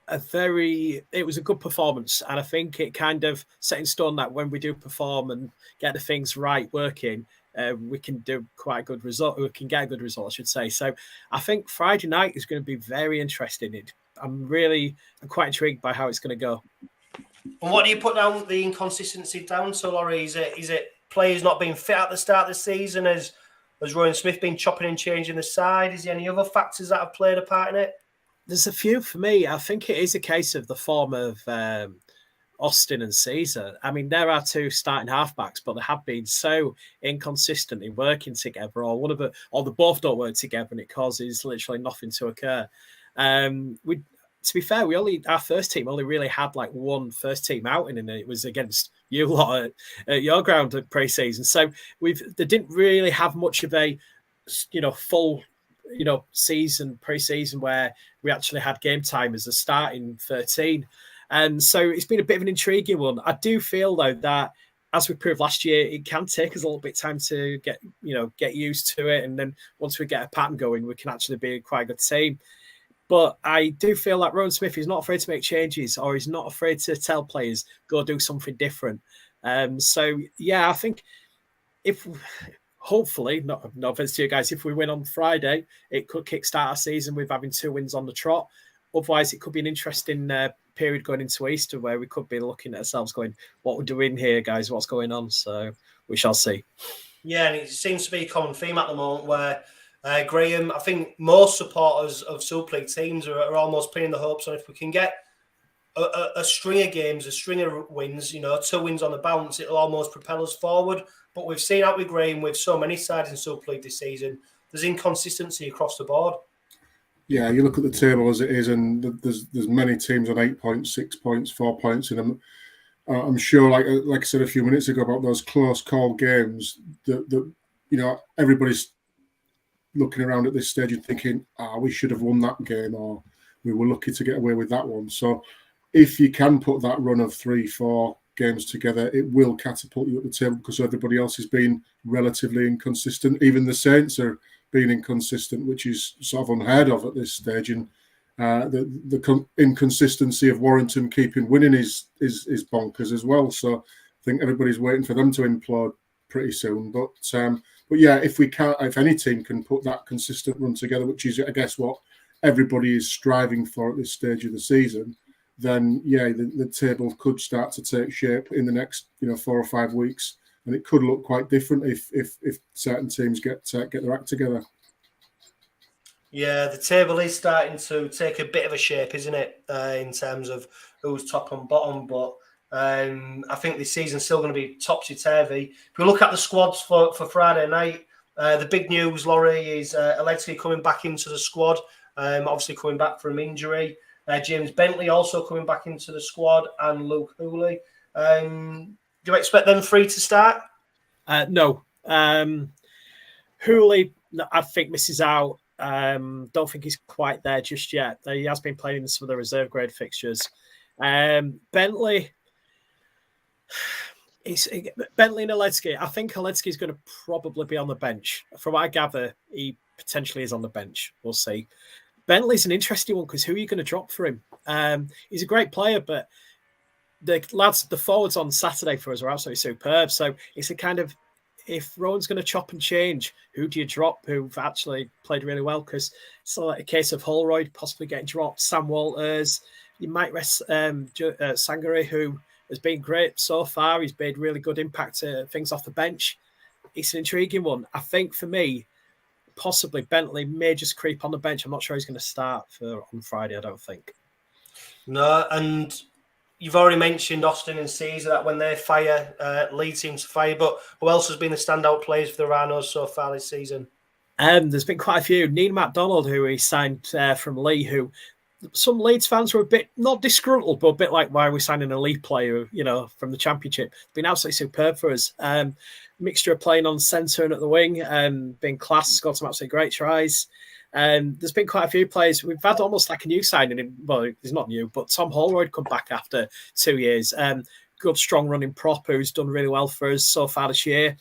it was a good performance, and I think it kind of set in stone that when we do perform and get the things right working, we can do quite a good result. We can get a good result, I should say. So I think Friday night is going to be very interesting. I'm quite intrigued by how it's going to go. And what do you put down the inconsistency down to, Lawrie? Is it players not being fit at the start of the season? Has Rowan Smith been chopping and changing the side? Is there any other factors that have played a part in it? There's a few for me. I think it is a case of the form of Austin and Caesar. I mean, there are two starting halfbacks, but they have been so inconsistent in working together, or they both don't work together, and it causes literally nothing to occur. To be fair, our first team only really had like one first team outing, and it was against you lot at your ground at pre-season. So they didn't really have much of a full season pre-season where we actually had game time as a starting 13. And so it's been a bit of an intriguing one. I do feel though that, as we proved last year, it can take us a little bit of time to get used to it, and then once we get a pattern going, we can actually be quite a good team. But I do feel like Rowan Smith is not afraid to make changes, or he's not afraid to tell players, go do something different. So, yeah, I think hopefully, no offense to you guys, if we win on Friday, it could kickstart our season with having 2 wins on the trot. Otherwise, it could be an interesting period going into Easter where we could be looking at ourselves going, what we're doing here, guys, what's going on? So we shall see. Yeah, and it seems to be a common theme at the moment where Graham, I think most supporters of Super League teams are almost pinning the hopes on if we can get a string of games, a string of wins, 2 wins on the bounce, it'll almost propel us forward. But we've seen out with Graham with so many sides in Super League this season, there's inconsistency across the board. Yeah, you look at the table as it is, and there's many teams on 8 points, 6 points, 4 points in them. I'm sure, like I said a few minutes ago about those close call games, that everybody's looking around at this stage and thinking, we should have won that game, or we were lucky to get away with that one. So if you can put that run of 3-4 games together, it will catapult you at the table, because everybody else has been relatively inconsistent. Even the Saints are being inconsistent, which is sort of unheard of at this stage. And the inconsistency of Warrington keeping winning is bonkers as well. So I think everybody's waiting for them to implode pretty soon. But yeah, if any team can put that consistent run together, which is, I guess, what everybody is striving for at this stage of the season, then yeah, the table could start to take shape in the next 4 or 5 weeks, and it could look quite different if certain teams get their act together. Yeah, the table is starting to take a bit of a shape, isn't it, in terms of who's top and bottom, but I think this season's still going to be topsy-turvy. If we look at the squads for Friday night, the big news, Lawrie, is 𝗕𝗂𝗍𝗂𝗓 coming back into the squad, obviously coming back from injury. James Bentley also coming back into the squad, and Luke Hooley. Do you expect them 3 to start? No. Hooley, I think, misses out. Don't think he's quite there just yet. He has been playing in some of the reserve grade fixtures. Bentley and 𝗕𝗂𝗍𝗂𝗓. I think 𝗕𝗂𝗍𝗂𝗓 is going to probably be on the bench. From what I gather, he potentially is on the bench. We'll see. Bentley's an interesting one, because who are you going to drop for him? He's a great player, but the forwards on Saturday for us are absolutely superb. So it's a kind of, if Rowan's going to chop and change, who do you drop who've actually played really well? Because it's like a case of Holroyd possibly getting dropped, Sam Walters. You might rest Sangare, who has been great so far. He's made really good impact to things off the bench. It's an intriguing one. I think for me, possibly Bentley may just creep on the bench. I'm not sure he's going to start on Friday, I don't think. No, and you've already mentioned Austin and Caesar, that when they fire, Leeds seems to fire. But who else has been the standout players for the Rhinos so far this season? There's been quite a few. Neil MacDonald, who he signed from Lee, who some Leeds fans were a bit, not disgruntled, but a bit like, why are we signing a League player, from the Championship? It's been absolutely superb for us. Mixture of playing on centre and at the wing, being class, got some absolutely great tries. There's been quite a few players. We've had almost like a new signing. Well, he's not new, but Tom Holroyd come back after 2 years. Good, strong running prop who's done really well for us so far this year.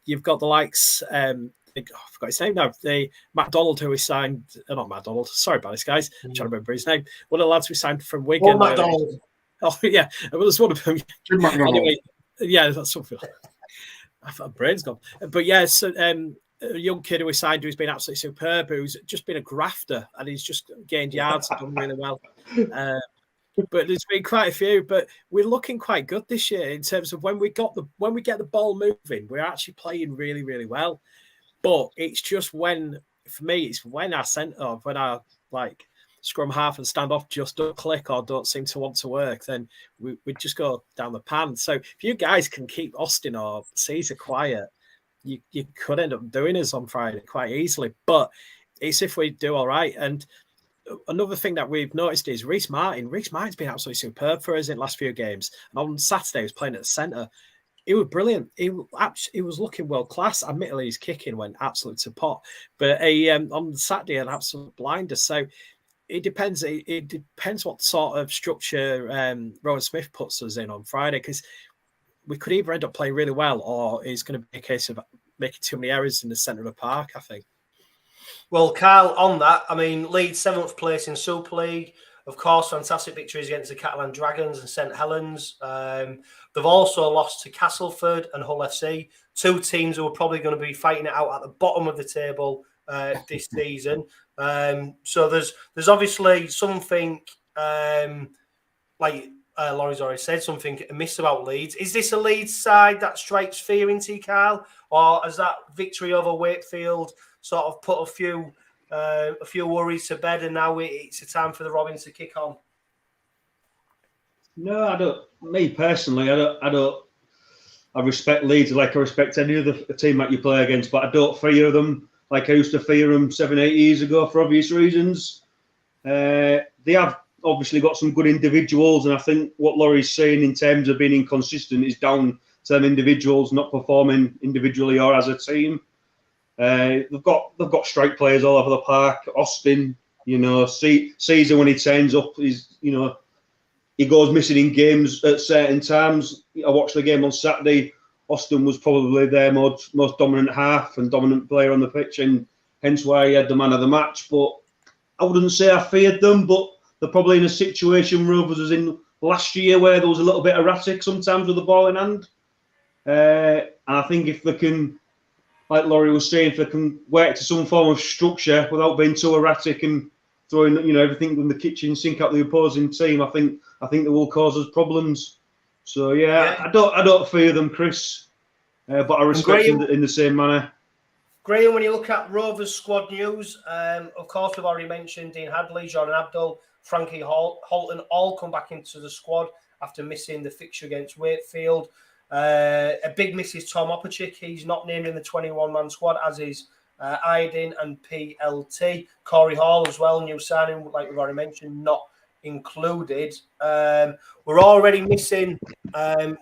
You've got the likes, I forgot his name now, the MacDonald who we signed, not MacDonald, sorry about this, guys. I'm trying to remember his name. One of the lads we signed from Wigan. MacDonald. Oh, yeah, it was one of them. Anyway, yeah, that's something. I thought my brain's gone. But yeah, so a young kid who we signed who's been absolutely superb, who's just been a grafter, and he's just gained yards and done really well. But there's been quite a few, but we're looking quite good this year in terms of when we get the ball moving, we're actually playing really, really well. But it's just when, for me, it's when our centre, when our scrum half and stand off just don't click or don't seem to want to work, then we'd just go down the pan. So if you guys can keep Austin or Caesar quiet, you could end up doing us on Friday quite easily. But it's if we do all right. And another thing that we've noticed is Reece Martin's been absolutely superb for us in the last few games. And on Saturday, he was playing at the centre. He was brilliant. He was looking world class. Admittedly, his kicking went absolute to pot, but on Saturday, an absolute blinder. So it depends. It depends what sort of structure Rowan Smith puts us in on Friday, because we could either end up playing really well, or it's going to be a case of making too many errors in the centre of the park, I think. Well, Karl, on that, I mean, Leeds 7th place in Super League. Of course, fantastic victories against the Catalan Dragons and St Helens. They've also lost to Castleford and Hull FC, two teams who are probably going to be fighting it out at the bottom of the table this season. So there's obviously something, like Lawrie's already said, something amiss about Leeds. Is this a Leeds side that strikes fear into you, Karl? Or has that victory over Wakefield sort of put a few worries to bed, and now it's a time for the Robins to kick on? No, I don't. Me personally, I don't. I respect Leeds like I respect any other team that you play against, but I don't fear them like I used to fear them 7-8 years ago for obvious reasons. They have obviously got some good individuals, and I think what Laurie's saying in terms of being inconsistent is down to them individuals not performing individually or as a team. They've got strike players all over the park. Austin, Caesar, when he turns up, he goes missing in games at certain times. I watched the game on Saturday. Austin was probably their most dominant half and dominant player on the pitch, and hence why he had the man of the match. But I wouldn't say I feared them, but they're probably in a situation Rovers was in last year where there was a little bit erratic sometimes with the ball in hand. And I think if they can, like Lawrie was saying, if they can work to some form of structure without being too erratic and throwing everything from the kitchen sink at the opposing team, I think they will cause us problems. So yeah. I don't fear them, Chris, but I respect them in the same manner. Graham, when you look at Rovers squad news, of course we've already mentioned Dean Hadley, Jordan Abdul, Frankie Holton all come back into the squad after missing the fixture against Wakefield. A big miss is Tom Opperchick. He's not named in the 21-man squad, as is Aydin and PLT. Corey Hall as well, new signing, like we've already mentioned, not included. We're already missing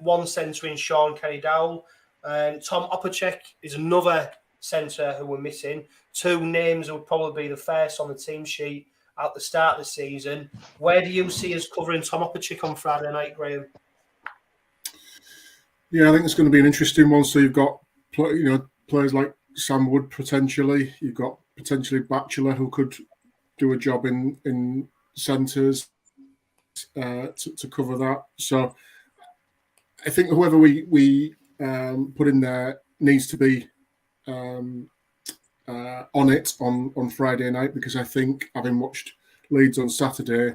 one centre in Sean Kenny-Dowell. Tom Opperchick is another centre who we're missing. Two names who would probably be the first on the team sheet at the start of the season. Where do you see us covering Tom Opperchick on Friday night, Graham? Yeah, I think it's going to be an interesting one. So you've got players like Sam Wood potentially. You've got potentially Batchelor, who could do a job in centres to cover that. So I think whoever we put in there needs to be on it on Friday night, because I think, having watched Leeds on Saturday,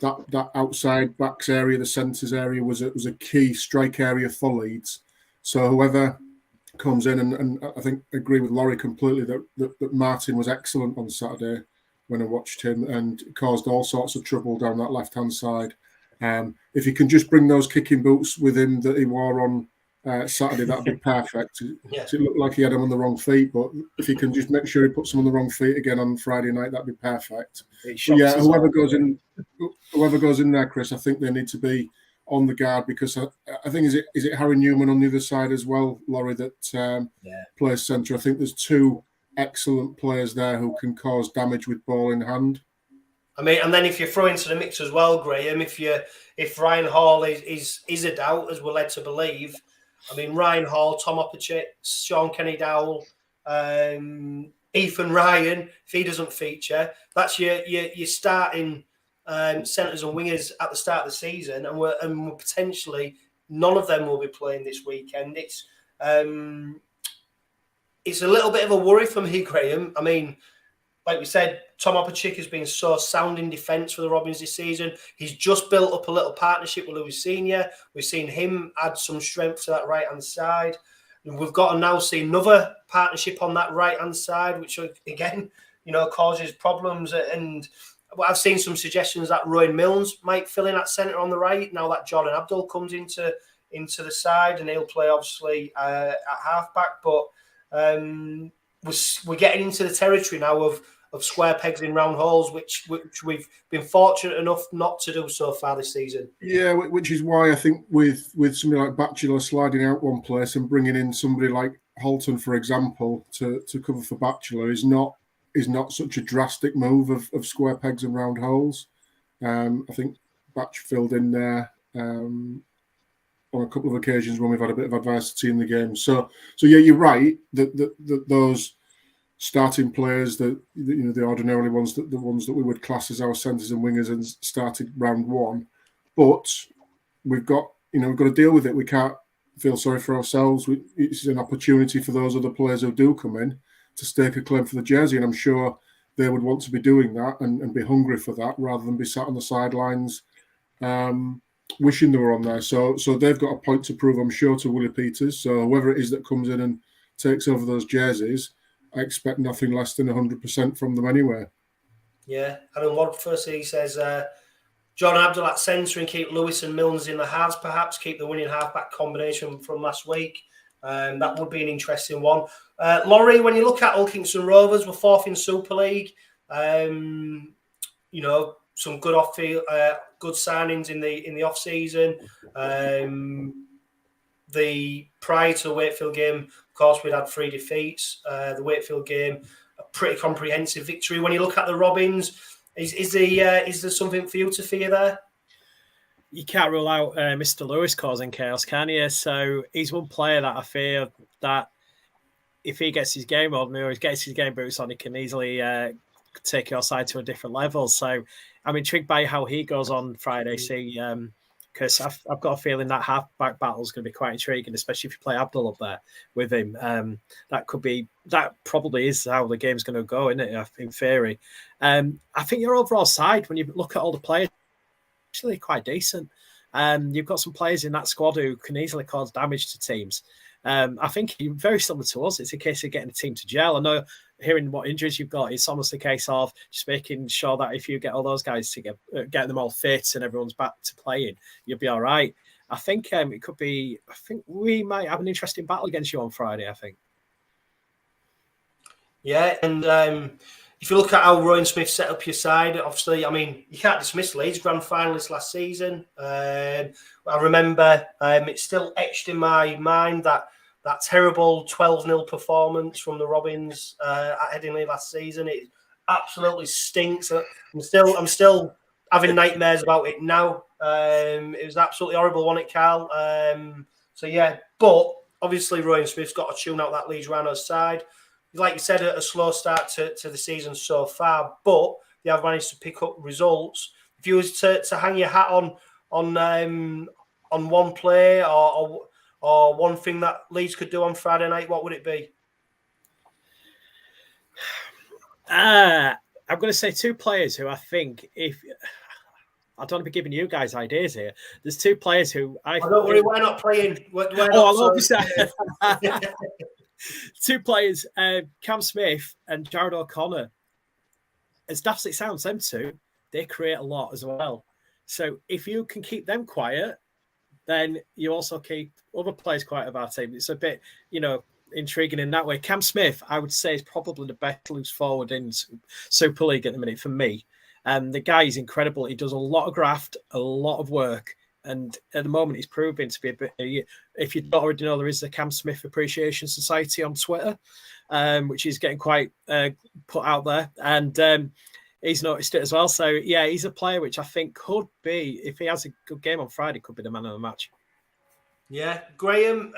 that outside backs area, the centres area, was a key strike area for Leeds. So whoever comes in, and I think I agree with Lawrie completely that Martin was excellent on Saturday when I watched him, and caused all sorts of trouble down that left-hand side. If he can just bring those kicking boots with him that he wore on Saturday, that'd be perfect. Yeah. It looked like he had them on the wrong feet, but if he can just make sure he puts them on the wrong feet again on Friday night, that'd be perfect. Yeah, whoever goes in there, Chris, I think they need to be on the guard, because I think is it Harry Newman on the other side as well, Lawrie, that plays centre. I think there's two excellent players there who can cause damage with ball in hand. I mean, and then if you throw into the mix as well, Graham, if Ryan Hall is a doubt, as we're led to believe, I mean, Ryan Hall, Tom Opperchick, Sean Kenny-Dowell, Ethan Ryan, if he doesn't feature, that's your starting centres and wingers at the start of the season, and we're potentially none of them will be playing this weekend. It's a little bit of a worry for me, Graham. I mean, like we said, Tom Opperchick has been so sound in defence for the Robins this season. He's just built up a little partnership with Lewis Senior. We've seen him add some strength to that right-hand side. And we've got to now see another partnership on that right-hand side, which, again, causes problems. And I've seen some suggestions that Rowan Milnes might fill in at centre on the right now that Jordan Abdul comes into the side, and he'll play obviously at halfback. But we're getting into the territory now of square pegs in round holes, which we've been fortunate enough not to do so far this season. Yeah, which is why I think with somebody like Batchelor sliding out one place and bringing in somebody like Holton, for example, to cover for Batchelor is not such a drastic move of square pegs and round holes. I think Batch filled in there on a couple of occasions when we've had a bit of adversity in the game. So yeah, you're right that those starting players, the ordinarily ones the ones that we would class as our centres and wingers and started round one, but we've got to deal with it. We can't feel sorry for ourselves. It's an opportunity for those other players who do come in to stake a claim for the jersey, and I'm sure they would want to be doing that and be hungry for that rather than be sat on the sidelines wishing they were on there. So they've got a point to prove, I'm sure, to Willie Peters. So whoever it is that comes in and takes over those jerseys, I expect nothing less than 100% from them anyway. Yeah, Adam Ward firstly says John Abdul at centre and keep Lewis and Milnes in the halves, perhaps keep the winning halfback combination from last week. That would be an interesting one. Lawrie, when you look at Ulkingston Rovers, we're fourth in Super League. Some good off-field, good signings in the off season. The prior to the Wakefield game, of course, we'd had 3 defeats. The Wakefield game, a pretty comprehensive victory. When you look at the Robins, is there something for you to fear there? You can't rule out Mr. Lewis causing chaos, can you? So he's one player that I fear that if he gets his game on or he gets his game boots on, he can easily take your side to a different level. So I'm intrigued by how he goes on Friday. See, because I've got a feeling that halfback battle is going to be quite intriguing, especially if you play Abdul up there with him. That probably is how the game's going to go, isn't it? In theory, I think your overall side, when you look at all the players, actually quite decent. You've got some players in that squad who can easily cause damage to teams. I think very similar to us. It's a case of getting a team to gel. I know hearing what injuries you've got, it's almost a case of just making sure that if you get all those guys to get them all fit and everyone's back to playing, you'll be all right. I think it could be. I think we might have an interesting battle against you on Friday. I think. Yeah, and if you look at how Rowan Smith set up your side, obviously, I mean, you can't dismiss Leeds grand finalists last season. I remember it's still etched in my mind that terrible 12-0 performance from the Robins at Headingley last season. It absolutely stinks. I'm still having nightmares about it now. It was absolutely horrible, wasn't it, Karl? So yeah, but obviously Rowan Smith's got to tune out that Leeds Rhinos side. Like you said, a slow start to the season so far, but they have managed to pick up results. If you was to hang your hat on one play or one thing that Leeds could do on Friday night, what would it be? I'm going to say 2 players who I think, if I don't want to be giving you guys ideas here, there's 2 players who don't worry, we're not playing. I 2 players, Cam Smith and Jared O'Connor. As daft as it sounds, them 2, they create a lot as well. So if you can keep them quiet, then you also keep other players quiet of our team. It's a bit, intriguing in that way. Cam Smith, I would say, is probably the best loose forward in Super League at the minute for me. The guy is incredible. He does a lot of graft, a lot of work. And at the moment, he's proving to be a bit. If you don't already know, there is the Cam Smith Appreciation Society on Twitter, which is getting quite put out there, and he's noticed it as well. So yeah, he's a player which I think could be, if he has a good game on Friday, could be the man of the match. Yeah, Graham.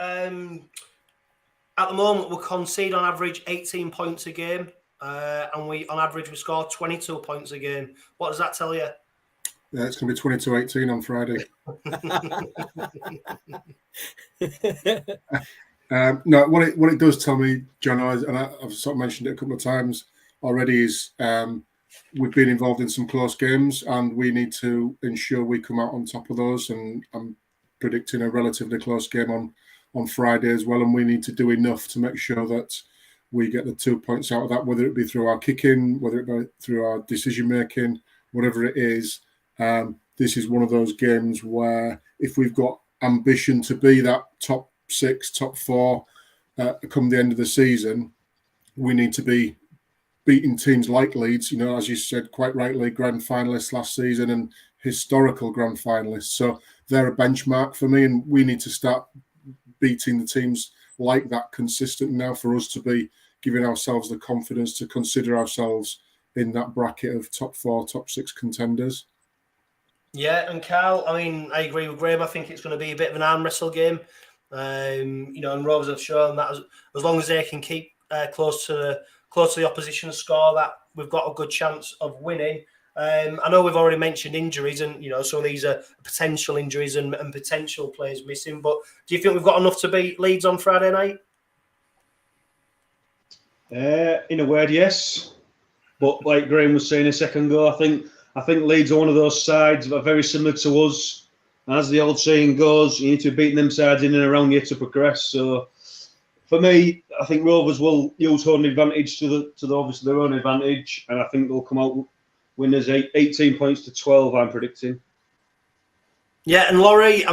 At the moment, we concede on average 18 points a game, and on average we score 22 points a game. What does that tell you? Yeah, it's going to be 22-18 on Friday. No, what it does tell me, John, and I've sort of mentioned it a couple of times already, is we've been involved in some close games and we need to ensure we come out on top of those. And I'm predicting a relatively close game on Friday as well. And we need to do enough to make sure that we get the 2 points out of that, whether it be through our kicking, whether it be through our decision making, whatever it is. This is one of those games where if we've got ambition to be that top 6, top 4 come the end of the season, we need to be beating teams like Leeds, as you said quite rightly, grand finalists last season and historical grand finalists. So they're a benchmark for me, and we need to start beating the teams like that consistent now for us to be giving ourselves the confidence to consider ourselves in that bracket of top 4, top 6 contenders. Yeah, and Karl, I agree with Graham. I think it's going to be a bit of an arm wrestle game. And Rovers have shown that as long as they can keep close to the opposition score, that we've got a good chance of winning. I know we've already mentioned injuries, and some of these are potential injuries and potential players missing. But do you think we've got enough to beat Leeds on Friday night? In a word, yes. But like Graham was saying a second ago, I think Leeds are one of those sides that are very similar to us. As the old saying goes, you need to be beating them sides in and around you to progress. So for me, I think Rovers will use home advantage to obviously their own advantage, and I think they'll come out winners 18 points to 12. I'm predicting. Yeah, and Lawrie,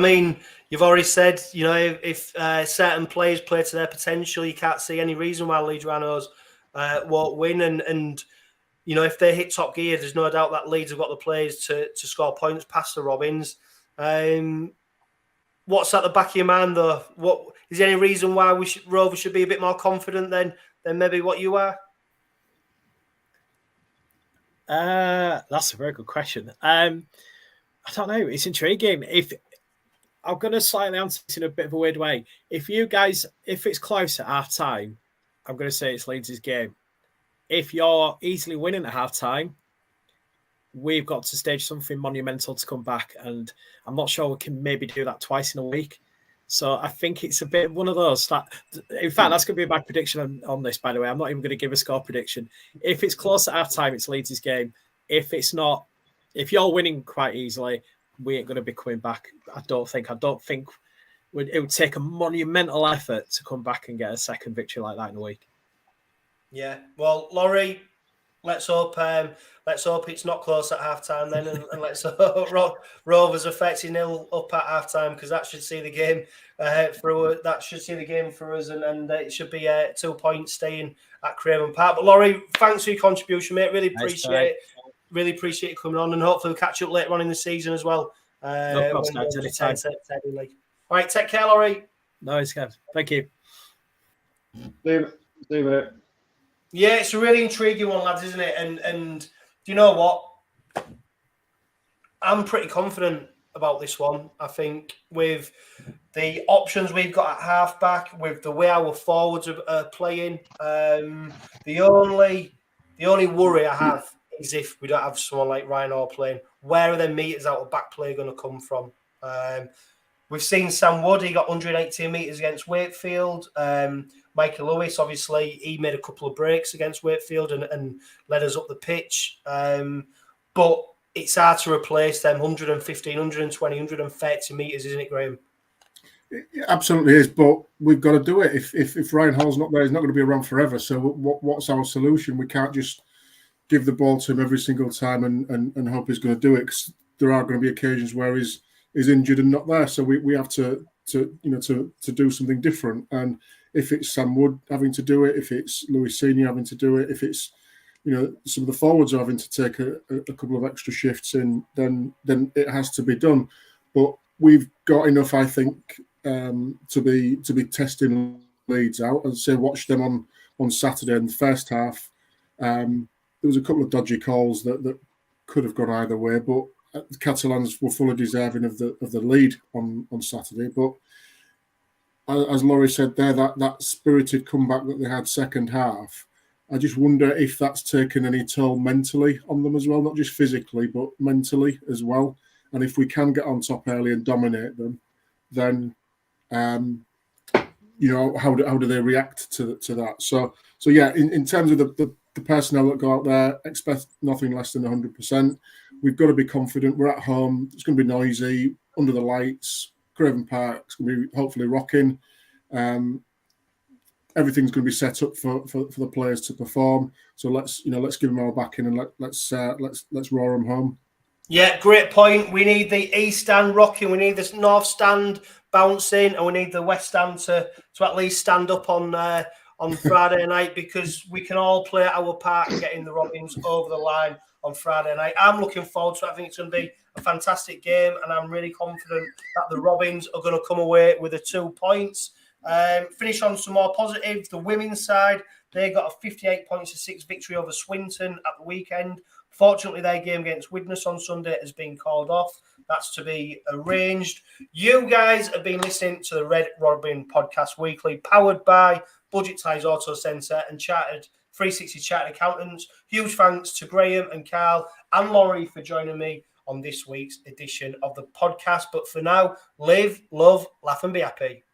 you've already said, if certain players play to their potential, you can't see any reason why Leeds Rhinos won't win. And if they hit top gear, there's no doubt that Leeds have got the players to score points past the Robins. What's at the back of your mind, though? What is there any reason why Rovers should be a bit more confident than maybe what you are? That's a very good question. I don't know. It's intriguing. If I'm going to slightly answer this in a bit of a weird way, if it's close at half time, I'm going to say it's Leeds' game. If you're easily winning at half time, we've got to stage something monumental to come back, and I'm not sure we can maybe do that twice in a week. So I think it's a bit one of those. In fact, that's going to be a bad prediction on this, by the way. I'm not even going to give a score prediction. If it's close at half time, it's Leeds' game. If it's not, if you're winning quite easily, we ain't going to be coming back. I don't think it would take a monumental effort to come back and get a second victory like that in a week. Yeah. Well, Lawrie, let's hope it's not close at half time then, and let's hope Rovers are 30-0 up at half time, because that should see the game for us, and it should be 2 points staying at Craven Park. But Lawrie, thanks for your contribution, mate. Really appreciate it. Really appreciate you coming on, and hopefully we'll catch up later on in the season as well. No problem, anytime. All right, take care, Lawrie. No, it's good. Thank you. See you, mate. Yeah, it's a really intriguing one, lads, isn't it? And do you know what? I'm pretty confident about this one. I think with the options we've got at halfback, with the way our forwards are playing, the only worry I have is if we don't have someone like Rhino playing. Where are their meters out of back play going to come from? We've seen Sam Wood, he got 118 metres against Wakefield. Michael Lewis, obviously, he made a couple of breaks against Wakefield and led us up the pitch. But it's hard to replace them 115, 120, 130 metres, isn't it, Graham? It absolutely is, but we've got to do it. If Ryan Hall's not there, he's not going to be around forever. So what's our solution? We can't just give the ball to him every single time and hope he's going to do it, because there are going to be occasions where he's injured and not there. So we have to do something different. And if it's Sam Wood having to do it, if it's Louis Senior having to do it, if it's some of the forwards are having to take a couple of extra shifts in, then it has to be done. But we've got enough, I think, to be testing Leeds out. As I say, watched them on Saturday in the first half. There was a couple of dodgy calls that could have gone either way, but the Catalans were fully deserving of the lead on Saturday. But as Lawrie said there, that spirited comeback that they had second half, I just wonder if that's taken any toll mentally on them as well, not just physically, but mentally as well. And if we can get on top early and dominate them, then how do they react to that? So yeah, in terms of the personnel that go out there, expect nothing less than 100%. We've got to be confident. We're at home. It's going to be noisy under the lights. Craven Park. It's going to be hopefully rocking. everything's going to be set up for the players to perform. So let's give them our backing and let's roar them home. Yeah, great point. We need the east stand rocking. We need this north stand bouncing, and we need the west stand to at least stand up on Friday night, because we can all play our part in getting the Robins over the line on Friday night. I'm looking forward to it. I think it's going to be a fantastic game, and I'm really confident that the Robins are going to come away with the 2 points. Finish on some more positives. The women's side, they got a 58-6 victory over Swinton at the weekend. Fortunately, their game against Widnes on Sunday has been called off. That's to be arranged. You guys have been listening to the Red Robin Podcast Weekly, powered by Budget Ties Auto Centre and Chartered 360 Chartered Accountants. Huge thanks to Graham and Karl and Lawrie for joining me on this week's edition of the podcast. But for now, live, love, laugh and be happy.